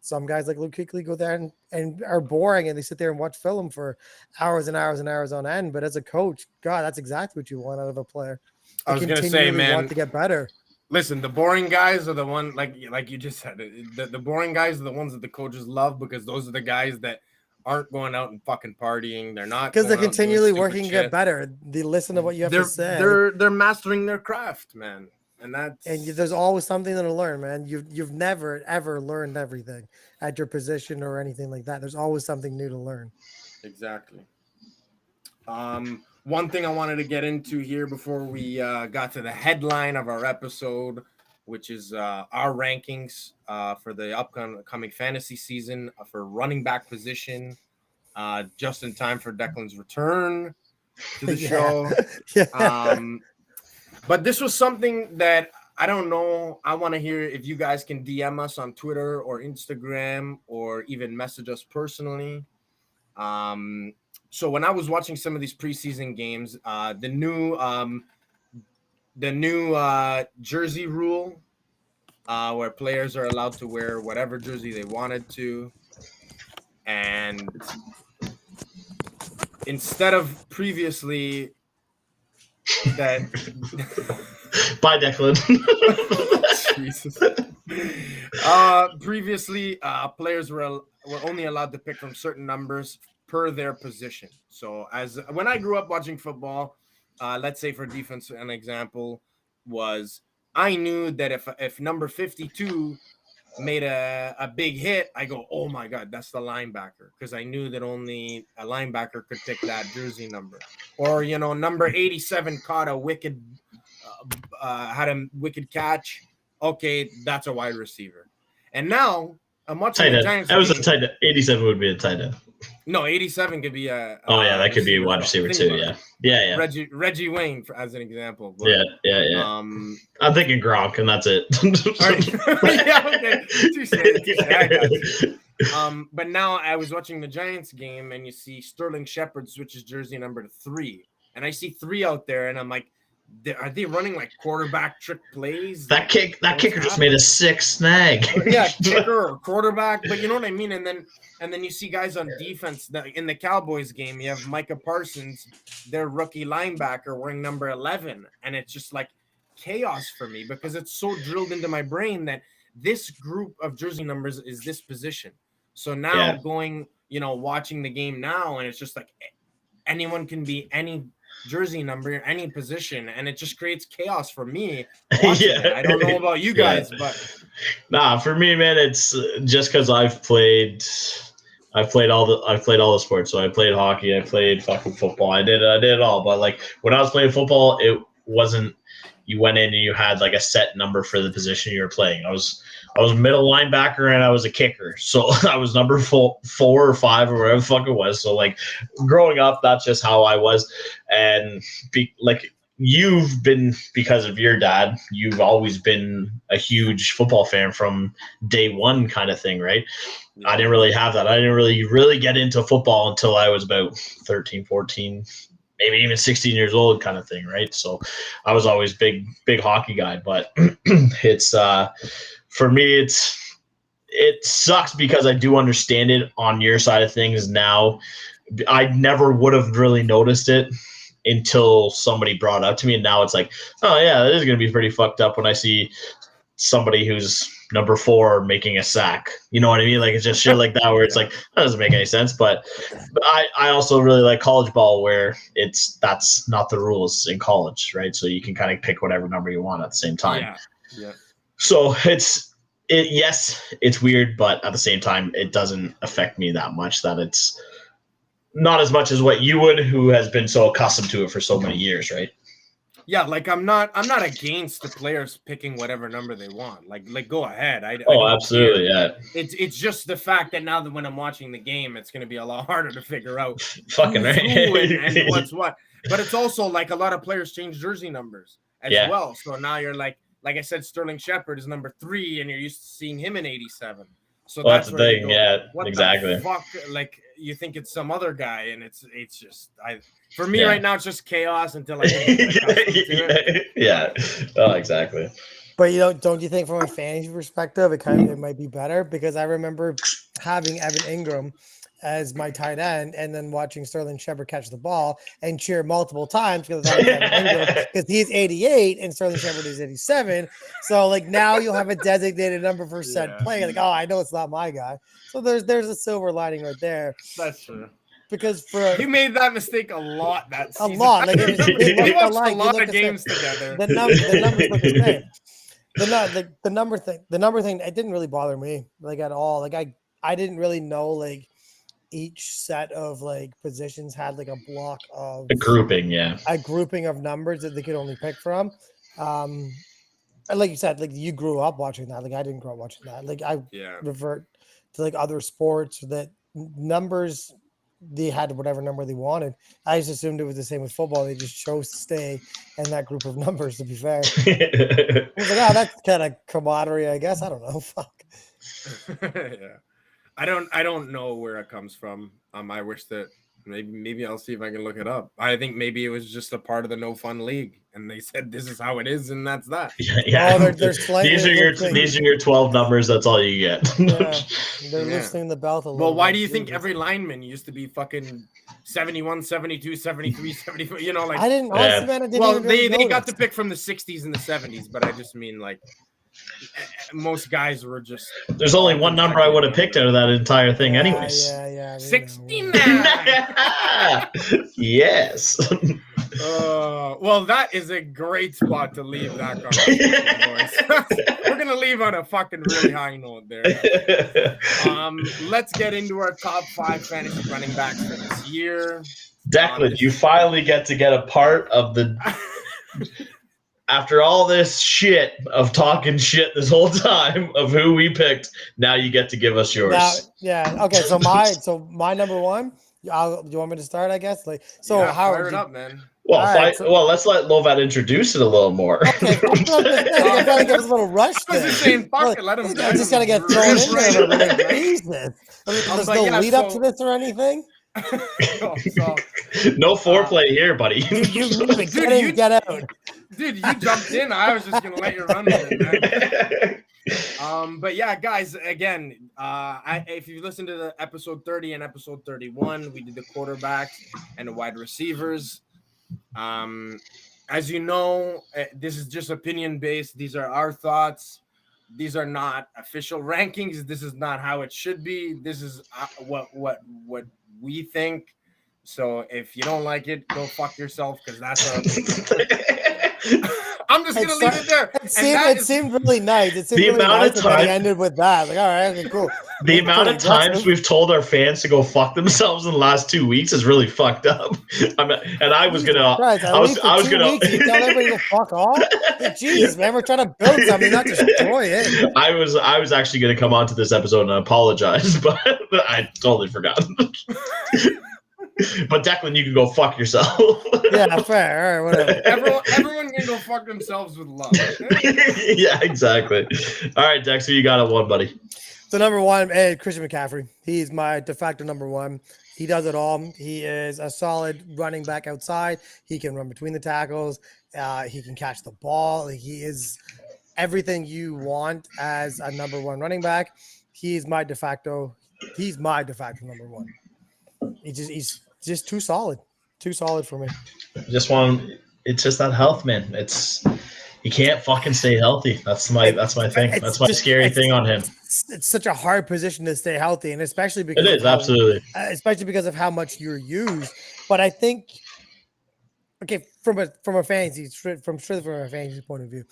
Some guys like Luke Kuechly go there and are boring and they sit there and watch film for hours and hours and hours on end. But as a coach, God, that's exactly what you want out of a player. I was going to say, man, want to get better. Listen, the boring guys are the one, like you just said, the boring guys are the ones that the coaches love, because those are the guys that aren't going out and fucking partying. They're not, because they're continually working to get better. They listen to what you have to say. They're mastering their craft, man. And there's always something to learn, man. You've never ever learned everything at your position or anything like that. There's always something new to learn. Exactly. One thing I wanted to get into here before we got to the headline of our episode, which is our rankings for the upcoming fantasy season for running back position, just in time for Declan's return to the show. Yeah. But this was something that I don't know. I want to hear if you guys can DM us on Twitter or Instagram or even message us personally. So when I was watching some of these preseason games, the new jersey rule, where players are allowed to wear whatever jersey they wanted to, and instead of previously that bye Declan. Jesus. Previously players were only allowed to pick from certain numbers per their position. So when I grew up watching football, let's say for defense, an example was, I knew that if number 52 made a big hit, I go, oh my God, that's the linebacker, because I knew that only a linebacker could pick that jersey number. Or, number 87 caught a wicked had a wicked catch. Okay, that's a wide receiver. And now I'm watching Tight the end. Giants. That was game. a tight end. 87 would be a tight end. No, 87 could be a. Oh yeah, that could be a wide receiver too. Yeah. Reggie Wayne, as an example. But, yeah. I'm thinking Gronk, and that's it. Yeah, okay. Touché. I got you. But now I was watching the Giants game, and you see Sterling Shepard switches jersey number to 3, and I see 3 out there, and I'm like, are they running like quarterback trick plays? That kicker just made a 6 snag. Yeah, kicker or quarterback, but you know what I mean. And then you see guys on defense. In the Cowboys game, you have Micah Parsons, their rookie linebacker, wearing number 11, and it's just like chaos for me because it's so drilled into my brain that this group of jersey numbers is this position. So now going, watching the game now, and it's just like anyone can be any jersey number, any position, and it just creates chaos for me. I don't know about you guys, but nah, for me, man, it's just because I've played all the sports. So I played hockey, I played fucking football, I did it all. But like when I was playing football, it wasn't you went in and you had like a set number for the position you were playing. I was middle linebacker and I was a kicker. So I was number 4 or 5 or whatever the fuck it was. So like growing up, that's just how I was. And you've been, because of your dad, you've always been a huge football fan from day one kind of thing, right? Yeah. I didn't really have that. I didn't really get into football until I was about 13, 14, maybe even 16 years old kind of thing, right? So I was always big hockey guy. But it's for me, it sucks because I do understand it on your side of things now. I never would have really noticed it until somebody brought it up to me. And now it's like, oh yeah, this is going to be pretty fucked up when I see somebody who's number 4 making a sack. You know what I mean? Like it's just shit like that where it's like, that doesn't make any sense. But I also really like college ball where that's not the rules in college, right? So you can kind of pick whatever number you want at the same time. Yeah. So yes, it's weird, but at the same time, it doesn't affect me that much. That it's not as much as what you would, who has been so accustomed to it for so many years, right? Yeah, like I'm not against the players picking whatever number they want. Like go ahead. I absolutely, care. Yeah. It's just the fact that now that when I'm watching the game, it's going to be a lot harder to figure out fucking right and what's what. But it's also like a lot of players change jersey numbers as well. So now you're like I said, Sterling Shepard is number 3, and you're used to seeing him in 87. So that's the thing. What exactly. The fuck? Like you think it's some other guy, and it's just for me right now it's just chaos until I get to it. Oh, exactly. But don't you think from a fantasy perspective it might be better? Because I remember having Evan Ingram as my tight end and then watching Sterling Shepard catch the ball and cheer multiple times because he's 88 and Sterling Shepard is 87. So like now you'll have a designated number for said play. Like, oh, I know it's not my guy. So there's a silver lining right there. That's true. Because you made that mistake a lot that season. A lot. Like we watched a lot of games together. The numbers look the same. The number thing, it didn't really bother me like at all. Like I didn't really know like each set of like positions had like a block of a grouping of numbers that they could only pick from. And like you said, like you grew up watching that. Like I didn't grow up watching that. Like I revert to like other sports that numbers, they had whatever number they wanted. I just assumed it was the same with football. They just chose to stay in that group of numbers, to be fair. I was like, that's kind of camaraderie, I guess. I don't know. Fuck. Yeah. I don't know where it comes from. I wish that maybe I'll see if I can look it up. I think maybe it was just a part of the no fun league, and they said this is how it is, and that's that. Yeah. Oh, these are your 12 numbers. That's all you get. They're loosening the belt a little. Well, why do you think every lineman used to be fucking 71, 72, 73, 74? You know, like I didn't. Honestly, man, I didn't. Well, they got to pick from the 60s and the 70s, but I just mean like. Most guys were just. There's only one number I would have picked out of that entire thing, anyways. 69. Yes. Well, that is a great spot to leave that conversation, boys. We're gonna leave on a fucking really high note there. Let's get into our top 5 fantasy running backs for this year. Declan, you finally get a part of the. after all this shit of talking shit this whole time of who we picked, now you get to give us yours. Now, yeah. Okay. So my number one. Do you want me to start? I guess. Fire it up, man. Well, let's let Lovat introduce it a little more. Okay, I'm trying to give us a little rush. I was just saying, fuck it, let him. I just gotta get thrown in there. Like, Jesus. There's no lead up to this or anything. No foreplay here, buddy. You get out. Dude, you jumped in. I was just gonna let you run with it, man. But yeah, guys, again, if you listen to the episode 30 and episode 31, we did the quarterbacks and the wide receivers. As you know, this is just opinion based. These are our thoughts. These are not official rankings. This is not how it should be. This is what we think. So if you don't like it, go fuck yourself, because that's I'm just gonna leave it there. It seemed really nice. It seemed really nice that they ended with that. Like, all right, okay, cool. The amount of times we've told our fans to go fuck themselves in the last 2 weeks is really fucked up. I was gonna tell everybody to fuck off. Jeez, man, we're trying to build something, not destroy it. I was actually gonna come on to this episode and apologize, but I totally forgot. But Declan, you can go fuck yourself. Yeah, fair. All right, whatever. Everyone can go fuck themselves with love. Yeah, exactly. All right, Dex, who you got at one, buddy? So number one, Christian McCaffrey. He's my de facto number one. He does it all. He is a solid running back outside. He can run between the tackles. He can catch the ball. He is everything you want as a number one running back. He's my de facto number one. He's just too solid for me. It's just that health, man. You can't fucking stay healthy. That's my thing. That's my scary thing on him. It's such a hard position to stay healthy, and especially because absolutely, especially because of how much you're used. But I think, okay, from a fantasy point of view,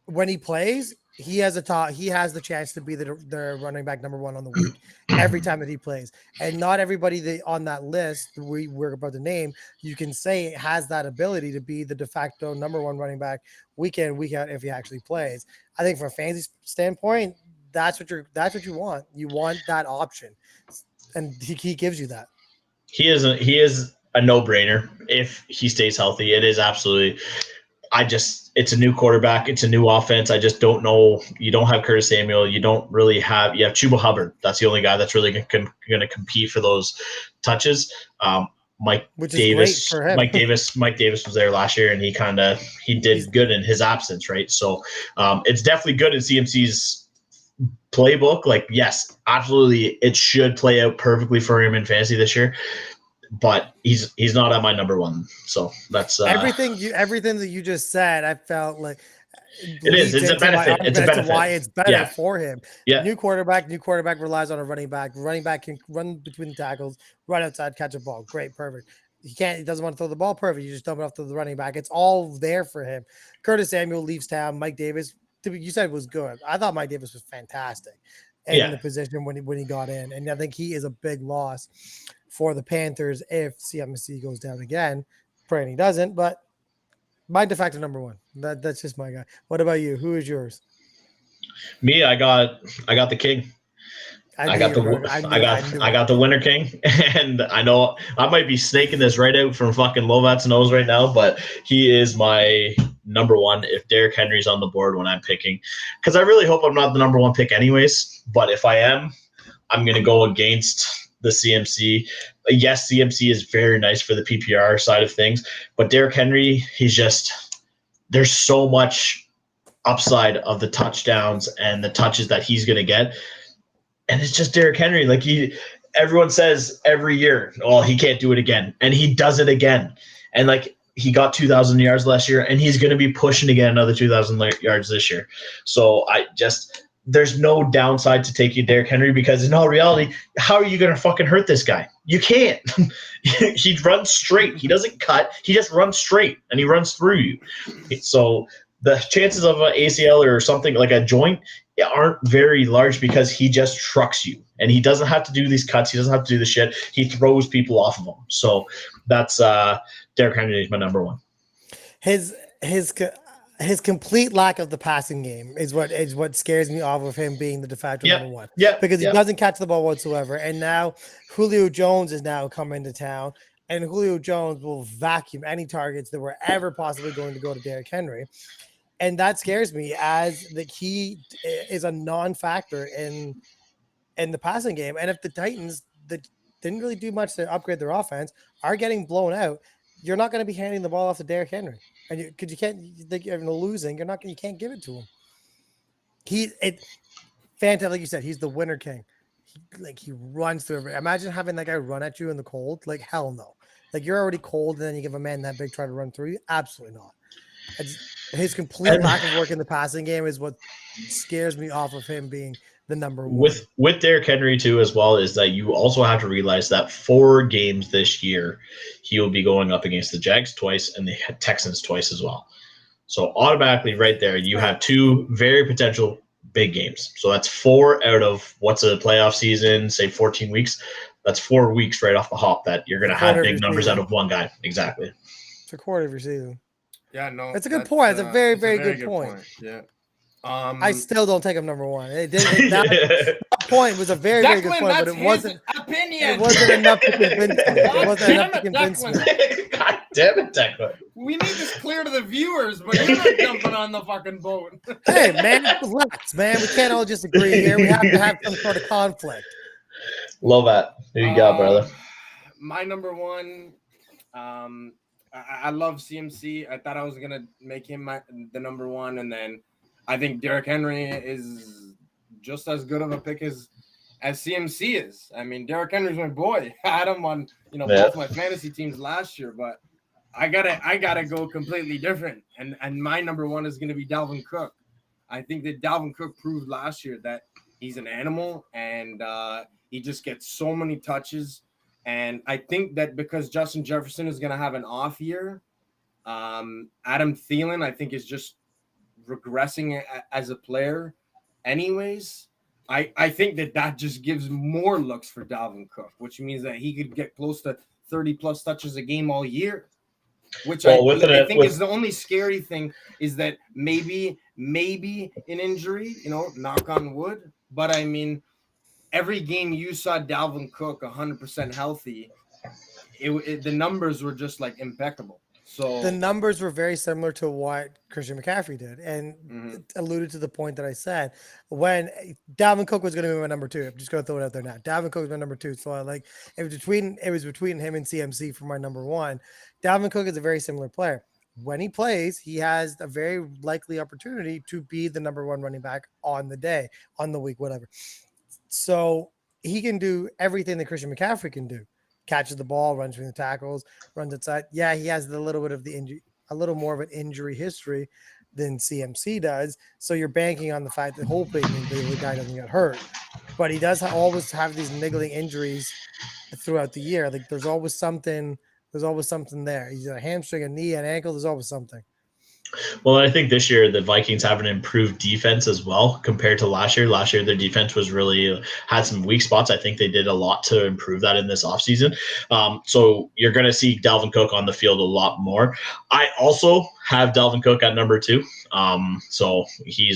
when he plays, he has the chance to be the running back number one on the week every time that he plays. And not everybody on that list we're about to name, you can say has that ability to be the de facto number one running back week in, week out if he actually plays. I think from a fantasy standpoint, that's what you want. You want that option. And he gives you that. He is a no-brainer if he stays healthy. It is absolutely it's a new quarterback. It's a new offense. I just don't know. You don't have Curtis Samuel. You have Chuba Hubbard. That's the only guy that's really going to compete for those touches. Mike Davis was there last year, and he did good in his absence, right? So it's definitely good in CMC's playbook. Like, yes, absolutely, it should play out perfectly for him in fantasy this year. But he's not at my number one, so that's everything that you just said. I felt like it is. It's a benefit. It's a benefit. Why it's better for him. Yeah. New quarterback relies on a running back. Running back can run between the tackles, run outside, catch a ball. Great, perfect. He doesn't want to throw the ball. Perfect. You just dump it off to the running back. It's all there for him. Curtis Samuel leaves town. Mike Davis, you said was good. I thought Mike Davis was fantastic in the position when he got in, and I think he is a big loss for the Panthers if CMC goes down again. Praying he doesn't, but my de facto number one. That's just my guy. What about you? Who is yours? Me, I got the king. I got the winner king, and I know I might be snaking this right out from fucking Lovat's nose right now, but he is my number one if Derrick Henry's on the board when I'm picking, because I really hope I'm not the number one pick anyways. But if I am, I'm gonna go against the CMC. Yes, CMC is very nice for the PPR side of things, but Derrick Henry, there's so much upside of the touchdowns and the touches that he's gonna get. And it's just Derrick Henry. Like everyone says every year, oh, he can't do it again. And he does it again. And like he got 2,000 yards last year, and he's going to be pushing to get another 2,000 yards this year. So there's no downside to taking Derrick Henry, because in all reality, how are you going to fucking hurt this guy? You can't. He runs straight. He doesn't cut. He just runs straight, and he runs through you. So the chances of an ACL or something like a joint aren't very large, because he just trucks you, and he doesn't have to do these cuts. He doesn't have to do the shit. He throws people off of him. So that's Derrick Henry is my number one. His his complete lack of the passing game is what scares me off of him being the de facto number one. Yeah, because he doesn't catch the ball whatsoever. And now Julio Jones is now coming to town, and Julio Jones will vacuum any targets that were ever possibly going to go to Derrick Henry. And that scares me as that he is a non-factor in the passing game. And if the Titans that didn't really do much to upgrade their offense are getting blown out, you're not going to be handing the ball off to Derrick Henry. And you can't, you're losing. You can't give it to him. Fantastic, like you said, he's the winner king. He runs through everything. Imagine having that guy run at you in the cold. Like, hell no. Like, you're already cold, and then you give a man that big try to run through you. Absolutely not. His complete lack of work in the passing game is what scares me off of him being the number one. With Derrick Henry too, as well, is that you also have to realize that 4 games this year he will be going up against the Jags twice and the Texans twice as well. So automatically, right there, you have 2 very potential big games. So that's 4 out of what's a playoff season, say 14 weeks. That's 4 weeks right off the hop that you're going to have big numbers out of one guy. Exactly. It's a quarter of your season. Yeah, no, it's a good point. It's a very, very good point. Yeah. I still don't take him number one. That point was a very, very good point, but it wasn't. Opinion. It wasn't enough to convince me. It wasn't enough to convince me. God damn it, Declan. We need this clear to the viewers, but you're not jumping on the fucking boat. Hey, man, relax, man. We can't all just agree here. We have to have some sort of conflict. Lovats. Who you got, brother? My number one. I love CMC. I thought I was gonna make him the number one, and then I think Derrick Henry is just as good of a pick as CMC is. I mean, Derrick Henry's my boy. I had him on both my fantasy teams last year, but I gotta go completely different. And my number one is gonna be Dalvin Cook. I think that Dalvin Cook proved last year that he's an animal, and he just gets so many touches. And I think that because Justin Jefferson is going to have an off year, Adam Thielen, I think, is just regressing as a player anyways. I think that just gives more looks for Dalvin Cook, which means that he could get close to 30-plus touches a game all year, which I think is the only scary thing is that maybe an injury, knock on wood. But, I mean, every game you saw Dalvin Cook 100% healthy, the numbers were just like impeccable. So the numbers were very similar to what Christian McCaffrey did, and alluded to the point that I said when Dalvin Cook was going to be my number 2. I'm just going to throw it out there now. Dalvin Cook was my number 2, so it was between him and CMC for my number 1. Dalvin Cook is a very similar player. When he plays, he has a very likely opportunity to be the number 1 running back on the day, on the week, whatever. So he can do everything that Christian McCaffrey can do. Catches the ball, runs between the tackles, runs outside. Yeah, he has a little bit of the injury, a little more of an injury history than CMC does. So you're banking on the fact that hopefully the guy doesn't get hurt. But he does always have these niggling injuries throughout the year. Like there's always something there. He's a hamstring, a knee, an ankle. There's always something. Well, I think this year the Vikings have an improved defense as well compared to last year. Last year, their defense was really had some weak spots. I think they did a lot to improve that in this offseason. So you're going to see Dalvin Cook on the field a lot more. I also have Dalvin Cook at number 2. So he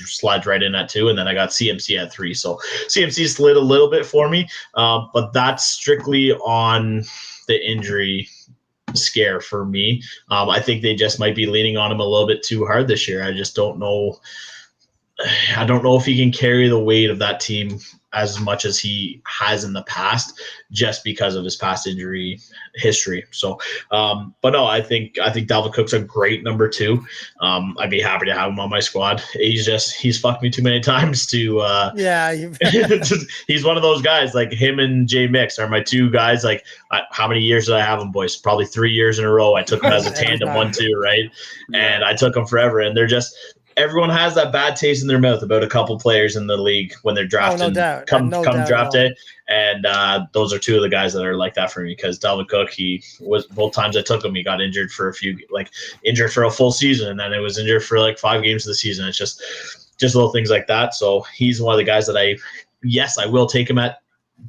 slides right in at 2, and then I got CMC at 3. So CMC slid a little bit for me, but that's strictly on the injury scare for me. I think they just might be leaning on him a little bit too hard this year. I just don't know. I don't know if he can carry the weight of that team as much as he has in the past, just because of his past injury history. So, but no, I think Dalvin Cook's a great number 2. I'd be happy to have him on my squad. He's fucked me too many times to. He's one of those guys like him and Jay Mix are my 2 guys. Like, how many years did I have them, boys? Probably 3 years in a row. I took them as a tandem 1-2, right? Yeah. And I took them forever, and they're just. Everyone has that bad taste in their mouth about a couple players in the league when they're drafting. Come draft day, and those are 2 of the guys that are like that for me. Because Dalvin Cook, he was both times I took him, he got injured for injured for a full season, and then it was injured for 5 games of the season. It's just little things like that. So he's one of the guys that I will take him at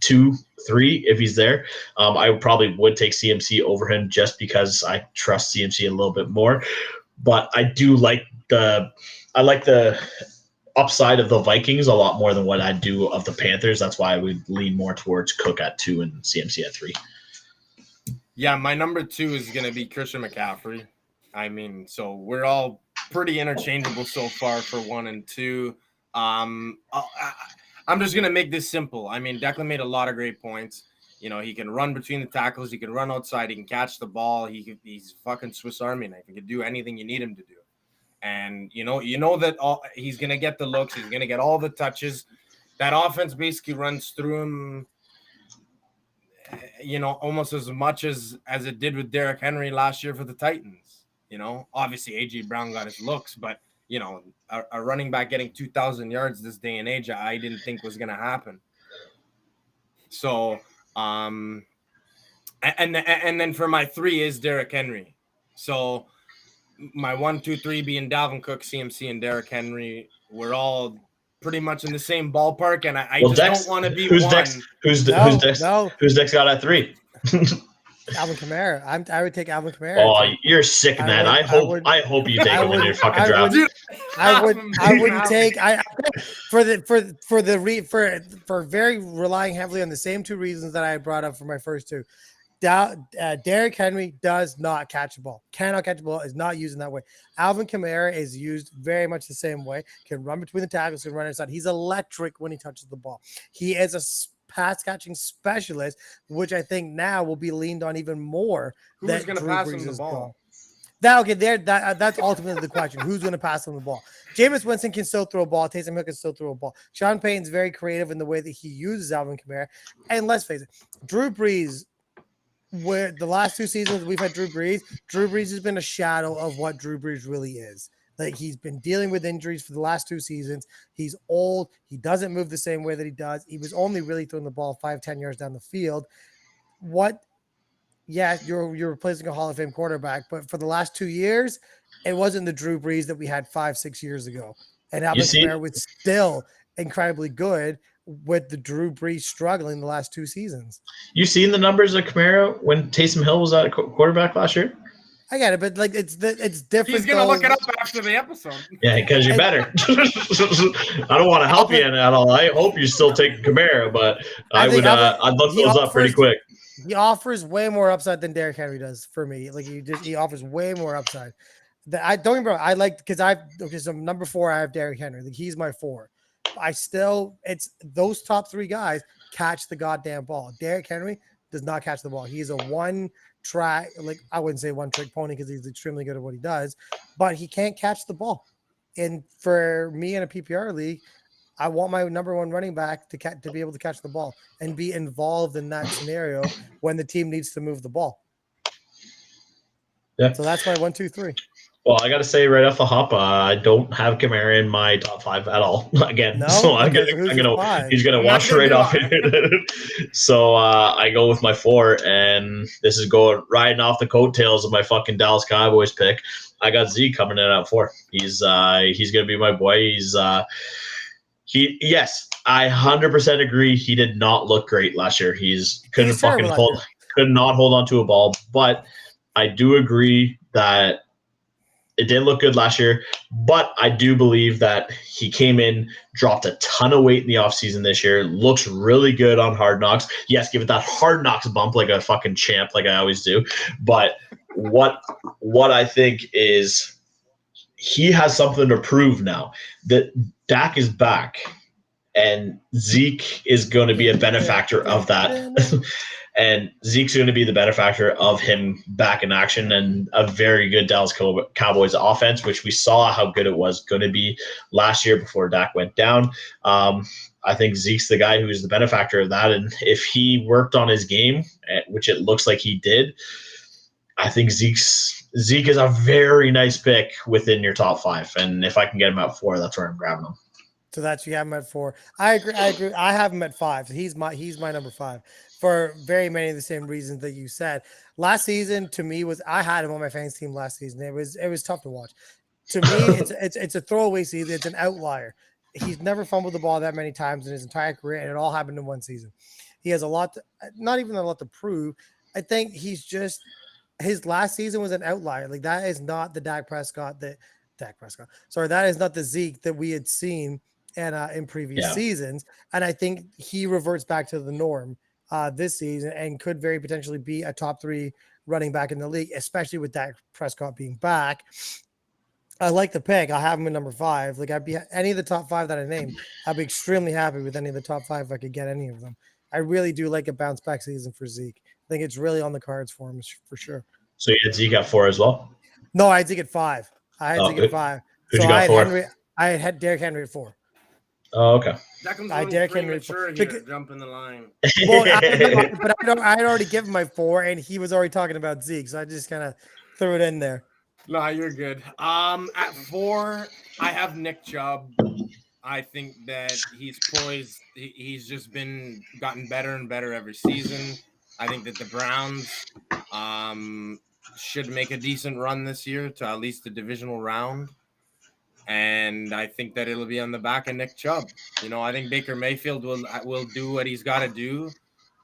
2, 3 if he's there. I probably would take CMC over him just because I trust CMC a little bit more. but I like the upside of the Vikings a lot more than what I do of the Panthers. That's why I would lean more towards Cook at 2 and CMC at 3. Yeah, my number 2 is going to be Christian McCaffrey. I mean, so we're all pretty interchangeable so far for 1 and 2. I'm just going to make this simple. I mean, Declan made a lot of great points. You know, he can run between the tackles. He can run outside. He can catch the ball. He's fucking Swiss Army knife. He can do anything you need him to do. And, you know that he's going to get the looks. He's going to get all the touches. That offense basically runs through him, you know, almost as much as it did with Derrick Henry last year for the Titans. You know, obviously A.J. Brown got his looks, but, you know, a running back getting 2,000 yards this day and age, I didn't think was going to happen. So, and then for my 3 is Derrick Henry. So my 1, 2, 3 being Dalvin Cook, CMC, and Derrick Henry, we're all pretty much in the same ballpark, and I just don't want to be who's one. Decs? Who's Decs got at 3? Alvin Kamara. I would take Alvin Kamara. Oh, you're sick, man. I hope you take him in your fucking draft. I wouldn't take. For very relying heavily on the same 2 reasons that I brought up for my first 2. Derrick Henry does not catch the ball. Cannot catch the ball. Is not used in that way. Alvin Kamara is used very much the same way. Can run between the tackles. Can run inside. He's electric when he touches the ball. He is a pass catching specialist, which I think now will be leaned on even more. Who's going to pass him the ball? That's ultimately the question. Who's going to pass him the ball? Jameis Winston can still throw a ball. Taysom Hill can still throw a ball. Sean Payton's very creative in the way that he uses Alvin Kamara. And let's face it, Drew Brees, where the last 2 seasons we've had Drew Brees has been a shadow of what Drew Brees really is. Like, he's been dealing with injuries for the last 2 seasons. He's old. He doesn't move the same way that he does. He was only really throwing the ball 5-10 yards down the field. You're replacing a Hall of Fame quarterback, but for the last 2 years, it wasn't the Drew Brees that we had 5-6 years ago. And Alvin Kamara was still incredibly good with the Drew Brees struggling the last 2 seasons. You seen the numbers of Kamara when Taysom Hill was at quarterback last year? I get it, but like it's different. He's gonna look it up after the episode. Yeah, because you better. I don't want to help you at all. I hope you still take Kamara, but I'd look those up pretty quick. He offers way more upside than Derrick Henry does for me. Like he offers way more upside. I don't get me wrong. I like because so number 4 I have Derrick Henry. Like, he's my 4. It's those top 3 guys catch the goddamn ball. Derrick Henry does not catch the ball. He's a one-track, like, I wouldn't say one-trick pony because he's extremely good at what he does, but he can't catch the ball. And for me in a PPR league, I want my number 1 running back to be able to catch the ball and be involved in that scenario when the team needs to move the ball. Yeah. So that's my 1, 2, 3. Well, I got to say right off the hop, I don't have Kamara in my top 5 at all. Again, so he's gonna wash right off here. So I go with my 4, and this is riding off the coattails of my fucking Dallas Cowboys pick. I got Zeke coming in at 4. He's gonna be my boy. Yes, I 100% agree. He did not look great last year. Could not hold on to a ball. But I do agree that it didn't look good last year, but I do believe that he came in, dropped a ton of weight in the offseason this year, looks really good on Hard Knocks. Yes, give it that Hard Knocks bump like a fucking champ, like I always do. But what I think is he has something to prove now. That Dak is back, and Zeke is going to be a benefactor of that. And Zeke's going to be the benefactor of him back in action and a very good Dallas Cowboys offense, which we saw how good it was going to be last year before Dak went down. I think Zeke's the guy who's the benefactor of that. And if he worked on his game, which it looks like he did, I think Zeke is a very nice pick within your top 5. And if I can get him at 4, that's where I'm grabbing him. So that's you have him at 4. I agree. I have him at 5. He's my number 5 for very many of the same reasons that you said. Last season to me I had him on my fantasy team last season. It was tough to watch. To me, it's a throwaway season. It's an outlier. He's never fumbled the ball that many times in his entire career, and it all happened in one season. He has not even a lot to prove. I think he's just his last season was an outlier. Like that is not the Dak Prescott. Sorry, that is not the Zeke that we had seen in previous seasons. And I think he reverts back to the norm this season and could very potentially be a top 3 running back in the league, especially with Dak Prescott being back. I like the pick. I have him in number 5. Like I'd be any of the top 5 that I named. I'd be extremely happy with any of the top 5 if I could get any of them. I really do like a bounce back season for Zeke. I think it's really on the cards for him for sure. So you had Zeke at 4 as well? No, I had Zeke at 5. I had Zeke at 5. Who'd you got 4? I had Derrick Henry at 4. Oh, okay. That comes Derrick Henry here, jump in the line. Well, I'd already given my 4, and he was already talking about Zeke, so I just kind of threw it in there. No, you're good. At 4, I have Nick Chubb. I think that he's poised. He's just gotten better and better every season. I think that the Browns should make a decent run this year to at least the divisional round. And I think that it'll be on the back of Nick Chubb. You know, I think Baker Mayfield will do what he's got to do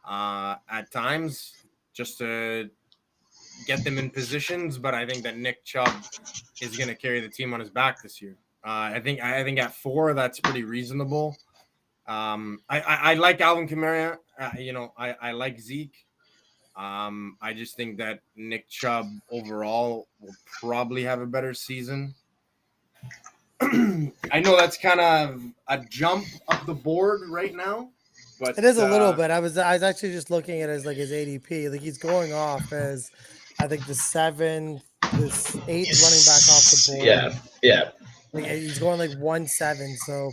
at times just to get them in positions. But I think that Nick Chubb is going to carry the team on his back this year. I think at 4, that's pretty reasonable. I like Alvin Kamara. I like Zeke. I just think that Nick Chubb overall will probably have a better season. I know that's kind of a jump up the board right now, but it is a little bit. I was actually just looking at his ADP. Like he's going off as I think the 7th, this 8th running back off the board. Yeah. Like he's going like 1-7. So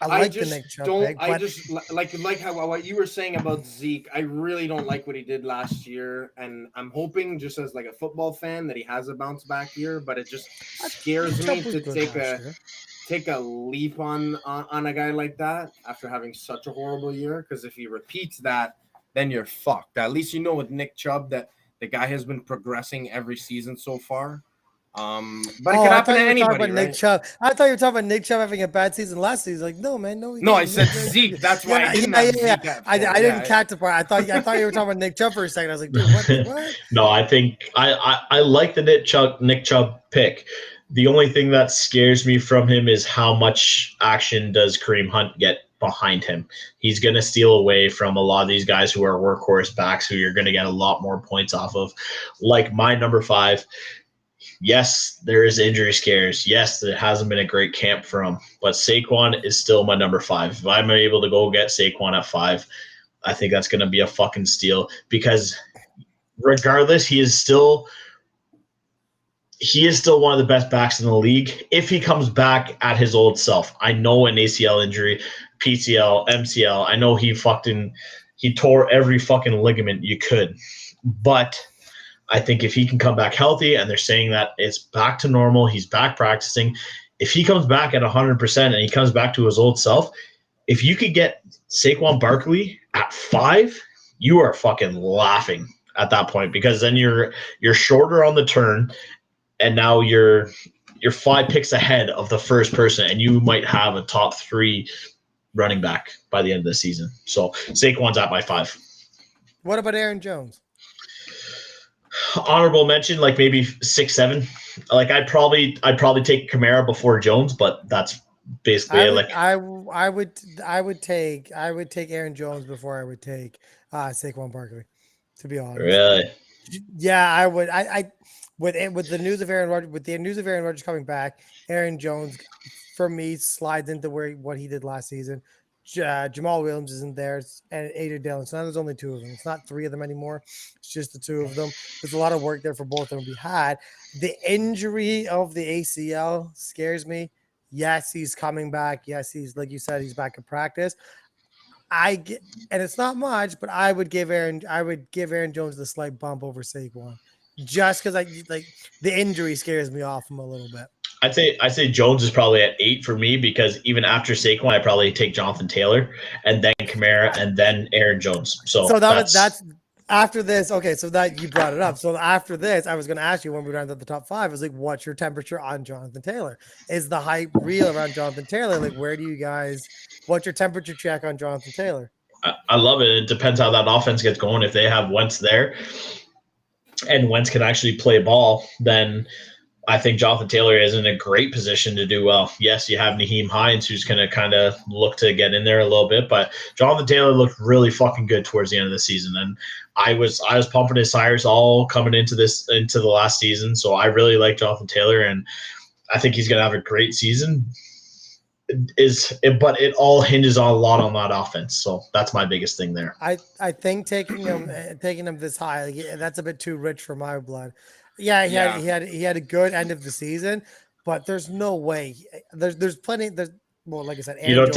I like the Nick Chubb pick. I just like how what you were saying about Zeke. I really don't like what he did last year, and I'm hoping just as like a football fan that he has a bounce back year. But it just scares me to take a leap on a guy like that after having such a horrible year. Because if he repeats that, then you're fucked. At least you know with Nick Chubb that the guy has been progressing every season so far. But it could happen to anybody, right? Nick Chubb. I thought you were talking about Nick Chubb having a bad season last season. Like, no, man, no. No, I said Zeke. That's why I didn't have Zeke. I didn't catch the part. I thought you were talking about Nick Chubb for a second. I was like, dude, what? No, I think I like the Nick Chubb pick. The only thing that scares me from him is how much action does Kareem Hunt get behind him. He's going to steal away from a lot of these guys who are workhorse backs who you're going to get a lot more points off of. Like my number 5. Yes, there is injury scares. Yes, there hasn't been a great camp for him, but Saquon is still my number 5. If I'm able to go get Saquon at 5, I think that's going to be a fucking steal because regardless, he is still one of the best backs in the league. If he comes back at his old self, I know an ACL injury, PCL, MCL, I know he tore every fucking ligament you could, but I think if he can come back healthy and they're saying that it's back to normal, he's back practicing. If he comes back at 100% and he comes back to his old self, if you could get Saquon Barkley at 5, you are fucking laughing at that point because then you're shorter on the turn and now you're 5 picks ahead of the first person and you might have a top 3 running back by the end of the season. So Saquon's at my 5. What about Aaron Jones? Honorable mention, like maybe 6, 7. Like I'd probably take Kamara before Jones, but that's basically I would take Aaron Jones before I would take Saquon Barkley, to be honest. Really? Yeah, I would. With the news of Aaron Rodgers coming back, Aaron Jones for me slides into what he did last season. Jamal Williams isn't there, and A.J. Dillon. So now there's only 2 of them. It's not 3 of them anymore. It's just the 2 of them. There's a lot of work there for both of them to be had. The injury of the ACL scares me. Yes, he's coming back. Yes, he's like you said, he's back in practice. And it's not much, but I would give Aaron Jones the slight bump over Saquon, just because the injury scares me off him a little bit. I'd say Jones is probably at 8 for me because even after Saquon, I probably take Jonathan Taylor and then Kamara and then Aaron Jones. So that's after this. Okay, so that you brought it up. So after this, I was going to ask you when we were at the top 5. I was like, what's your temperature on Jonathan Taylor? Is the hype real around Jonathan Taylor? Like, what's your temperature check on Jonathan Taylor? I love it. It depends how that offense gets going. If they have Wentz there, and Wentz can actually play ball, then I think Jonathan Taylor is in a great position to do well. Yes, you have Naheem Hines, who's going to kind of look to get in there a little bit, but Jonathan Taylor looked really fucking good towards the end of the season, and I was pumping his tires all coming into the last season. So I really like Jonathan Taylor, and I think he's going to have a great season. But it all hinges on a lot on that offense. So that's my biggest thing there. I think taking him this high, like, that's a bit too rich for my blood. Yeah, he had a good end of the season, but there's no way. There's plenty. Well, like I said, you won't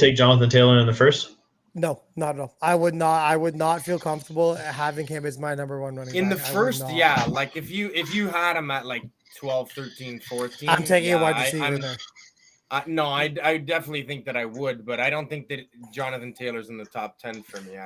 take Jonathan Taylor in the first. No, not at all. I would not feel comfortable having him as my number one running back. In the first, yeah. Like if you had him at like 12, 13, 14. I'm taking a wide receiver there. No, I definitely think that I would, but I don't think that Jonathan Taylor's in the top 10 for me.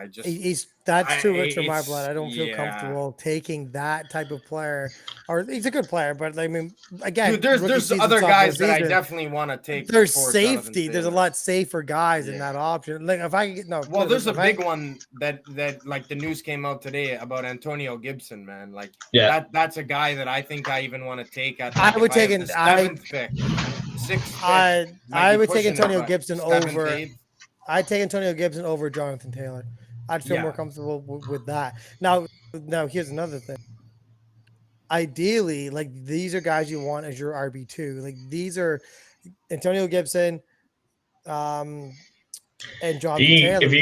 That's too rich for my blood. I don't feel comfortable taking that type of player. Or he's a good player, but I mean, again, dude, there's other guys that I definitely want to take. There's safety. There's a lot safer guys in that option. Like if I no, well, there's a big one that like the news came out today about Antonio Gibson, man. Like that's a guy that I think I even want to take. I would take an seventh pick. I would take Antonio Gibson over. I'd take Antonio Gibson over Jonathan Taylor. I'd feel more comfortable with that. Now, here's another thing. Ideally, like these are guys you want as your RB2. Like these are Antonio Gibson, and Jonathan Taylor. If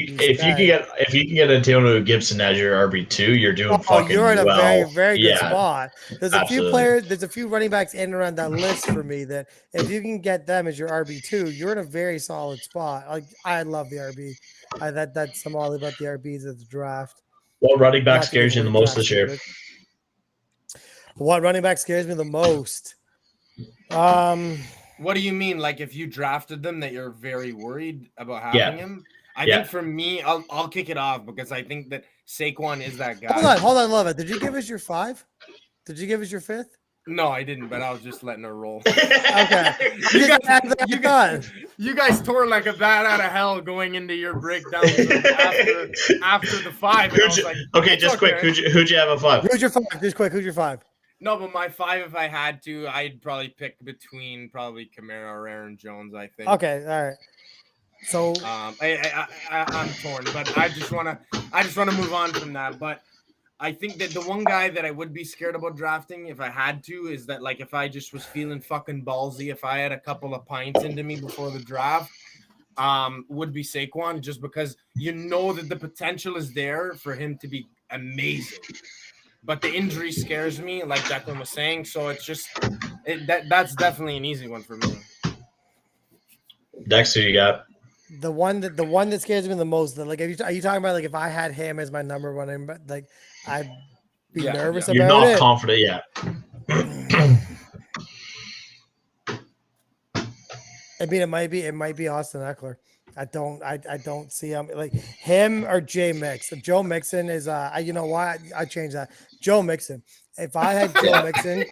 you can get Antonio Gibson as your RB2, you're doing fucking you're in a well. very, very good spot. There's a few players, there's a few running backs in and around that list for me that if you can get them as your RB2, you're in a very solid spot. Like I love the RB. That's I'm all about the RBs of the draft. What running back scares you the most this year? What running back scares me the most? What do you mean? Like if you drafted them that you're very worried about having him? I think for me, I'll kick it off because I think that Saquon is that guy. Hold on, Lovett. Did you give us your 5? Did you give us your 5th? No, I didn't, but I was just letting her roll. Okay. You guys tore like a bat out of hell going into your breakdown after the 5. Quick. Who'd you have a 5? Who's your 5? Just quick. Who's your 5? No, but my 5, if I had to, I'd probably pick between Kamara or Aaron Jones, I think. Okay, all right. So I'm torn, but I just wanna move on from that. But I think that the one guy that I would be scared about drafting if I had to is that like if I just was feeling fucking ballsy, if I had a couple of pints into me before the draft, would be Saquon, just because you know that the potential is there for him to be amazing. But the injury scares me, like Declan was saying. So it's just that's definitely an easy one for me. Dex, who you got? The one that scares me the most. Like, are you talking about like if I had him as my number one, like I'd be nervous about it? You're not confident yet. I mean, it might be Austin Eckler. I don't see him like him or Jay Mix. Joe Mixon is you know why I changed that. Joe Mixon. If I had Joe Mixon,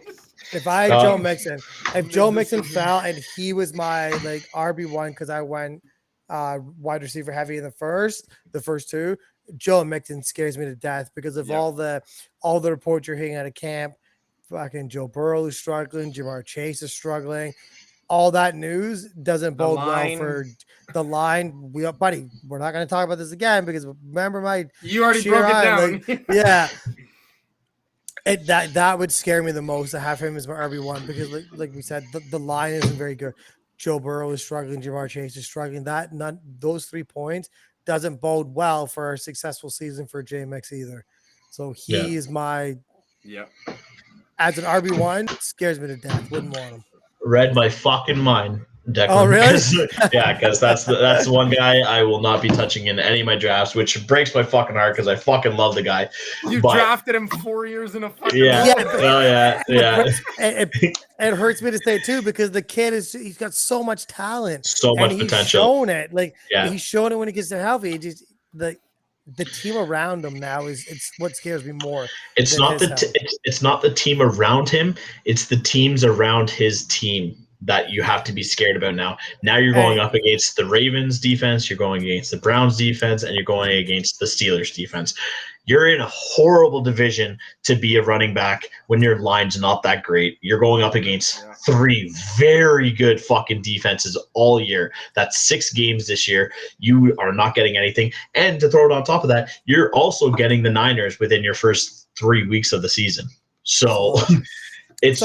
if Joe Mixon fell and he was my like RB1 because I went wide receiver heavy in the first 2, Joe Mixon scares me to death because of all the reports you're hearing out of camp. Fucking Joe Burrow is struggling, Jamar Chase is struggling. All that news doesn't bode well for the line. Buddy, we're not going to talk about this again because remember you already broke it down. That would scare me the most to have him as my RB1 because like we said, the line isn't very good. Joe Burrow is struggling, Jamar Chase is struggling. Those 3 points doesn't bode well for a successful season for J-Mix either. So he is my as an RB1, scares me to death. Wouldn't want him. Read my fucking mind, Declan. Oh, really? Because that's one guy I will not be touching in any of my drafts, which breaks my fucking heart because I fucking love the guy. You drafted him 4 years in a fucking It hurts me to say it too because the kid he's got so much talent, so much potential. He's shown it. He's shown it when he gets to healthy. It just the team around him now it's what scares me more. It's not the team around him. It's the teams around his team that you have to be scared about now. Now you're going up against the Ravens defense, you're going against the Browns defense, and you're going against the Steelers defense. You're in a horrible division to be a running back when your line's not that great. You're going up against 3 very good fucking defenses all year. That's 6 games this year. You are not getting anything. And to throw it on top of that, you're also getting the Niners within your first 3 weeks of the season. So it's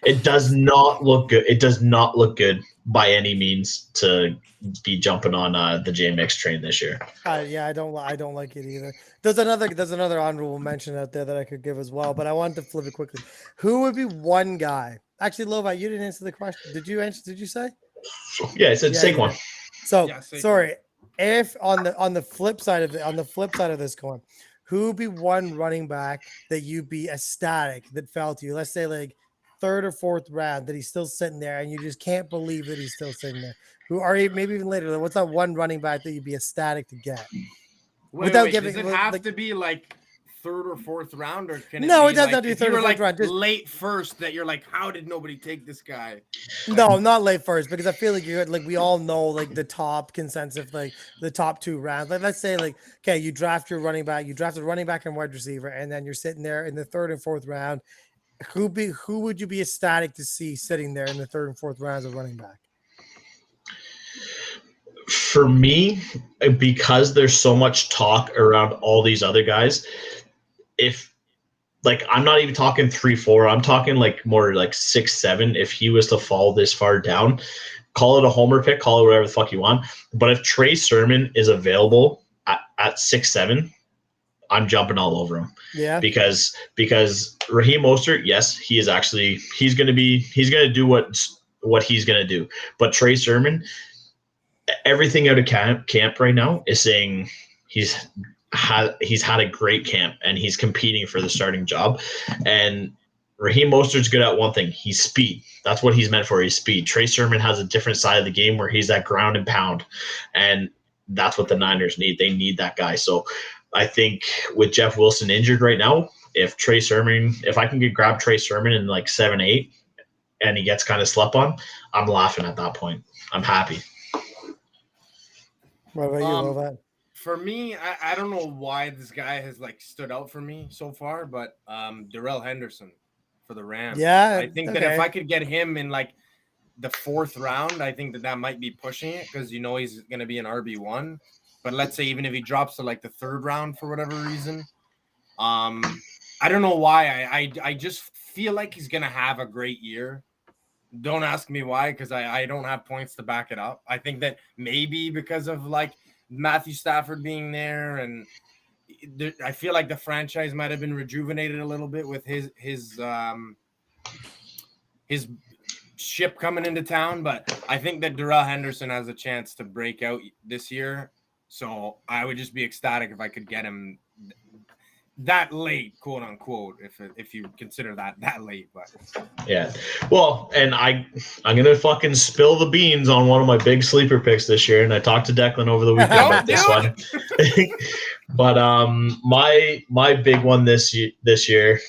it does not look good. It does not look good by any means to be jumping on the JMX train this year. I don't like it either. There's another honorable mention out there that I could give as well, but I wanted to flip it quickly. Who would be one guy? Actually, Lovat, you didn't answer the question. Did you answer? Did you say? Yeah, I said Saquon. So sorry. If on the flip side of this coin, who would be one running back that you'd be ecstatic that fell to you? Let's say like 3rd or 4th round that he's still sitting there and you just can't believe that he's still sitting there. Who are you? Maybe even later. What's that one running back that you'd be ecstatic to get? Without giving, does it have to be like 3rd or 4th round, or can it? No, it doesn't have to be 3rd or 4th round. Just late first. That you're like, how did nobody take this guy? No, not late first, because I feel like you're like, we all know like the top consensus, like the top 2 rounds. Like let's say like, okay, you draft your running back, you drafted running back and wide receiver, and then you're sitting there in the 3rd and 4th round. Who would you be ecstatic to see sitting there in the 3rd and 4th rounds of running back? For me, because there's so much talk around all these other guys, if like I'm not even talking 3-4, I'm talking like more like 6-7. If he was to fall this far down, call it a homer pick, call it whatever the fuck you want. But if Trey Sermon is available at 6-7, I'm jumping all over him. Yeah. Because Raheem Mostert, yes, he's gonna do what he's gonna do. But Trey Sermon, everything out of camp right now is saying he's had a great camp and he's competing for the starting job. And Raheem Mostert's good at one thing. He's speed. That's what he's meant for. He's speed. Trey Sermon has a different side of the game where he's that ground and pound. And that's what the Niners need. They need that guy. So I think with Jeff Wilson injured right now, if I can grab Trey Sermon in like 7-8 and he gets kind of slept on, I'm laughing at that point. I'm happy. What about you, Lovat? For me, I don't know why this guy has like stood out for me so far, but Darrell Henderson for the Rams. Yeah, I think that if I could get him in like the 4th round, I think that might be pushing it, because he's going to be an RB1. But let's say even if he drops to like the 3rd round for whatever reason, I don't know why. I just feel like he's going to have a great year. Don't ask me why, because I don't have points to back it up. I think that maybe because of like Matthew Stafford being there, and I feel like the franchise might have been rejuvenated a little bit with his ship coming into town. But I think that Darrell Henderson has a chance to break out this year. So I would just be ecstatic if I could get him that late, quote unquote, if you consider that late. But yeah, well, and I'm gonna fucking spill the beans on one of my big sleeper picks this year, and I talked to Declan over the weekend about this one. But my big one this year,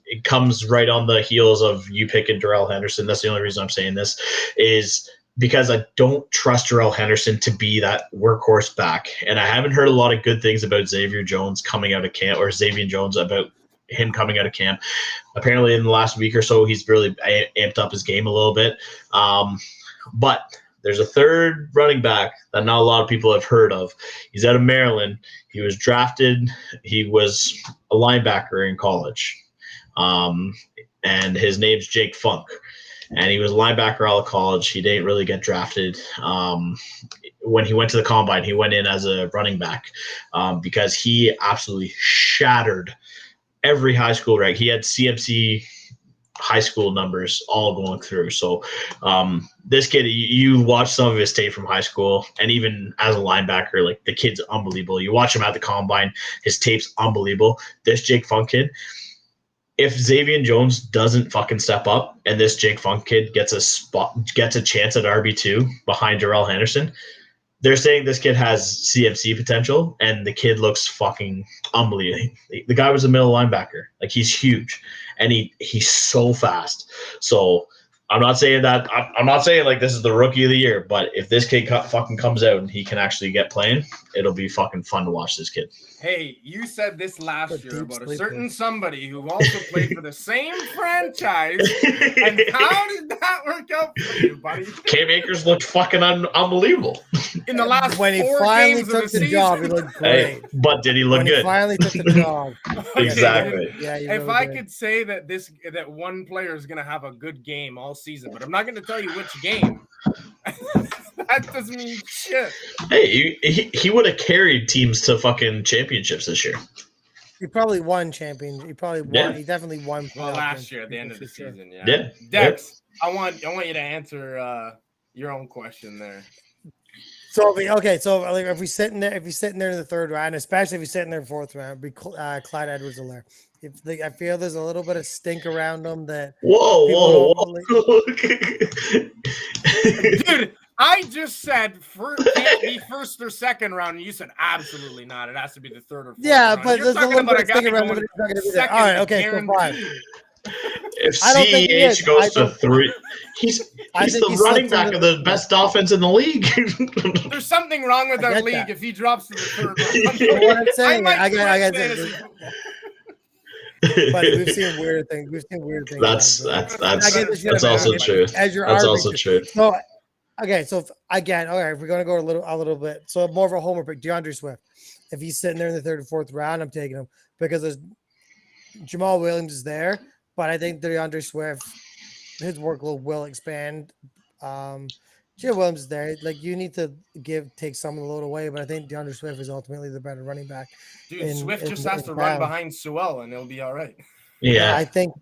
it comes right on the heels of you picking Darrell Henderson. That's the only reason I'm saying this, is because I don't trust Darrell Henderson to be that workhorse back. And I haven't heard a lot of good things about Xavier Jones coming out of camp, or Xavier Jones about him coming out of camp. Apparently in the last week or so, he's really amped up his game a little bit. But there's a 3rd running back that not a lot of people have heard of. He's out of Maryland. He was drafted. He was a linebacker in college. And his name's Jake Funk. And he was a linebacker all of college. He didn't really get drafted. When he went to the combine, he went in as a running back because he absolutely shattered every high school rank. He had CMC high school numbers all going through. So this kid, you watch some of his tape from high school, and even as a linebacker, like the kid's unbelievable. You watch him at the combine, his tape's unbelievable. This Jake Funk kid, if Xavier Jones doesn't fucking step up and this Jake Funk kid gets a chance at RB2 behind Darrell Henderson, they're saying this kid has CMC potential, and the kid looks fucking unbelievable. The guy was a middle linebacker. Like, he's huge, and he's so fast. So I'm not saying that. I'm not saying like this is the rookie of the year, but if this kid fucking comes out and he can actually get playing, it'll be fucking fun to watch this kid. Hey, you said this last year deep about a sleeper. certain somebody who also played for the same franchise. And how did that work out for you, buddy? Cam Akers looked fucking unbelievable. In the last When he 4 finally games of took the the season. job, he looked Hey, great. but did he look When good? he finally took the job. Exactly. Yeah, he If really I did. could say that that one player is gonna have a good game all season, but I'm not gonna tell you which game. That doesn't mean shit. Hey, he would have carried teams to fucking championships this year. He probably won champion. He probably won. Yeah. He definitely won. Well, playoff last year at the end of the for sure. season, Yeah. Dex, I want you to answer your own question there. So okay, so like if he's sitting there in the third round, especially if he's sitting there in fourth round, be Clyde Edwards-Helaire. If I feel there's a little bit of stink around him that Whoa. Dude, I just said can't be first or second round, and you said absolutely not. It has to be the third or fourth round. but You're there's a talking little about bit of stink around him. going But he's not going to be there. second All right, okay, so fine. guaranteed. If I don't think he is. CEH goes I to don't- 3, he's think the he running slipped back into of the- the best offense in the league. There's something wrong with I our get league that. if he drops to the third But round. what I'm saying, might I get quit that. fantasy But we've seen weird things. That's I get this shit that's about also it, true. As your That's RB2. also true. So okay, so if we're gonna go a little bit. So more of a homer pick, DeAndre Swift. If he's sitting there in the third or fourth round, I'm taking him because there's Jamal Williams is there, but I think DeAndre Swift, his workload will expand. Jim Williams is there. Like you need to take some of the load away, but I think DeAndre Swift is ultimately the better running back. Dude, Swift just has to run behind Sewell, and it'll be all right. Yeah. I think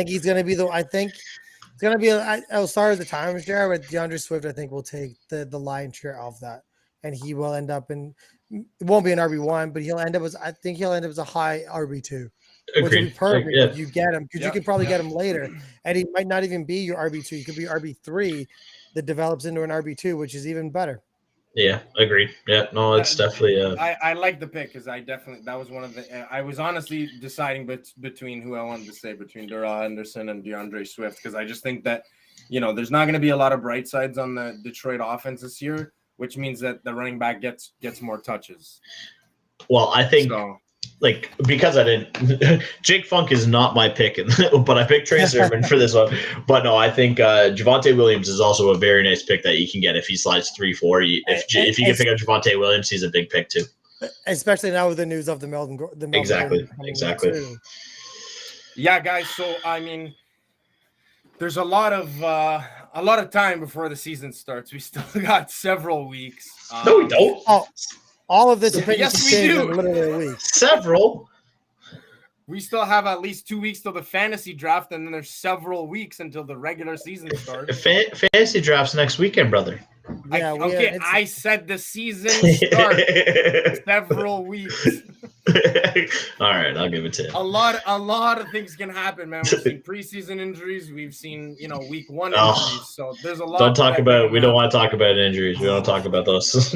he's gonna be I think it's gonna be. I'll start at the time share, but DeAndre Swift I think will take the lion's share of that, and he will end up in. It won't be an RB1, but he'll end up as a high RB2. Which would be perfect if you get him because you could probably get him later, and he might not even be your RB2. He could be RB3 that develops into an RB2, which is even better. Yeah, agreed. Yeah, no, it's definitely. I like the pick because that was one of the. I was honestly deciding between who I wanted to say between Darrell Henderson and DeAndre Swift because I just think that there's not going to be a lot of bright sides on the Detroit offense this year, which means that the running back gets more touches. Well, I think. So. Like because I didn't, Jake Funk is not my pick, but I picked Trey Sermon for this one. But no, I think Javonte Williams is also a very nice pick that you can get if he slides 3-4. If you can pick up Javonte Williams, he's a big pick too. Especially now with the news of the Melvin exactly. Yeah, guys. So I mean, there's a lot of time before the season starts. We still got several weeks. No, we don't. All of this opinion yes, we do. In literally a week. Several. We still have at least 2 weeks till the fantasy draft, and then there's several weeks until the regular season starts. Fantasy drafts next weekend, brother. Yeah, I said the season starts. Several weeks. All right, I'll give it to you. A lot of things can happen, man. We've seen preseason injuries. We've seen, week 1 injuries. So there's a lot. Don't talk about. We don't want to talk about injuries. We don't talk about those.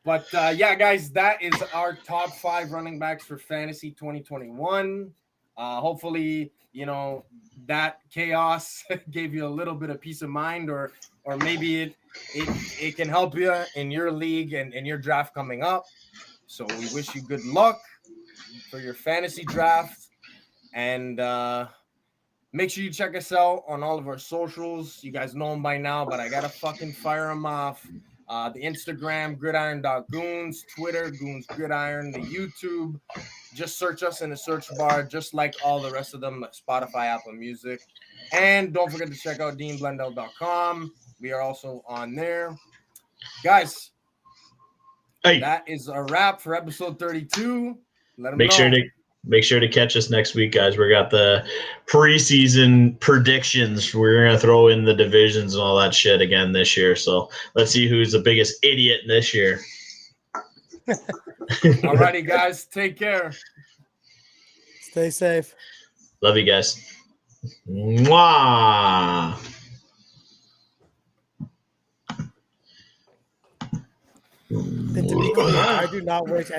But yeah, guys, that is our top 5 running backs for fantasy 2021. Hopefully, that chaos gave you a little bit of peace of mind, or maybe it can help you in your league and in your draft coming up. So we wish you good luck for your fantasy draft, and make sure you check us out on all of our socials. You guys know them by now, but I gotta fucking fire them off. The Instagram, gridiron.goons, Twitter, Goons Gridiron, the YouTube. Just search us in the search bar, just like all the rest of them, like Spotify, Apple Music. And don't forget to check out deanblendell.com. We are also on there. Guys, that is a wrap for episode 32. Let them know. Make sure to catch us next week, guys. We got the preseason predictions. We're going to throw in the divisions and all that shit again this year. So let's see who's the biggest idiot this year. All righty, guys. Take care. Stay safe. Love you guys. Mwah. And to be clear, I do not wish any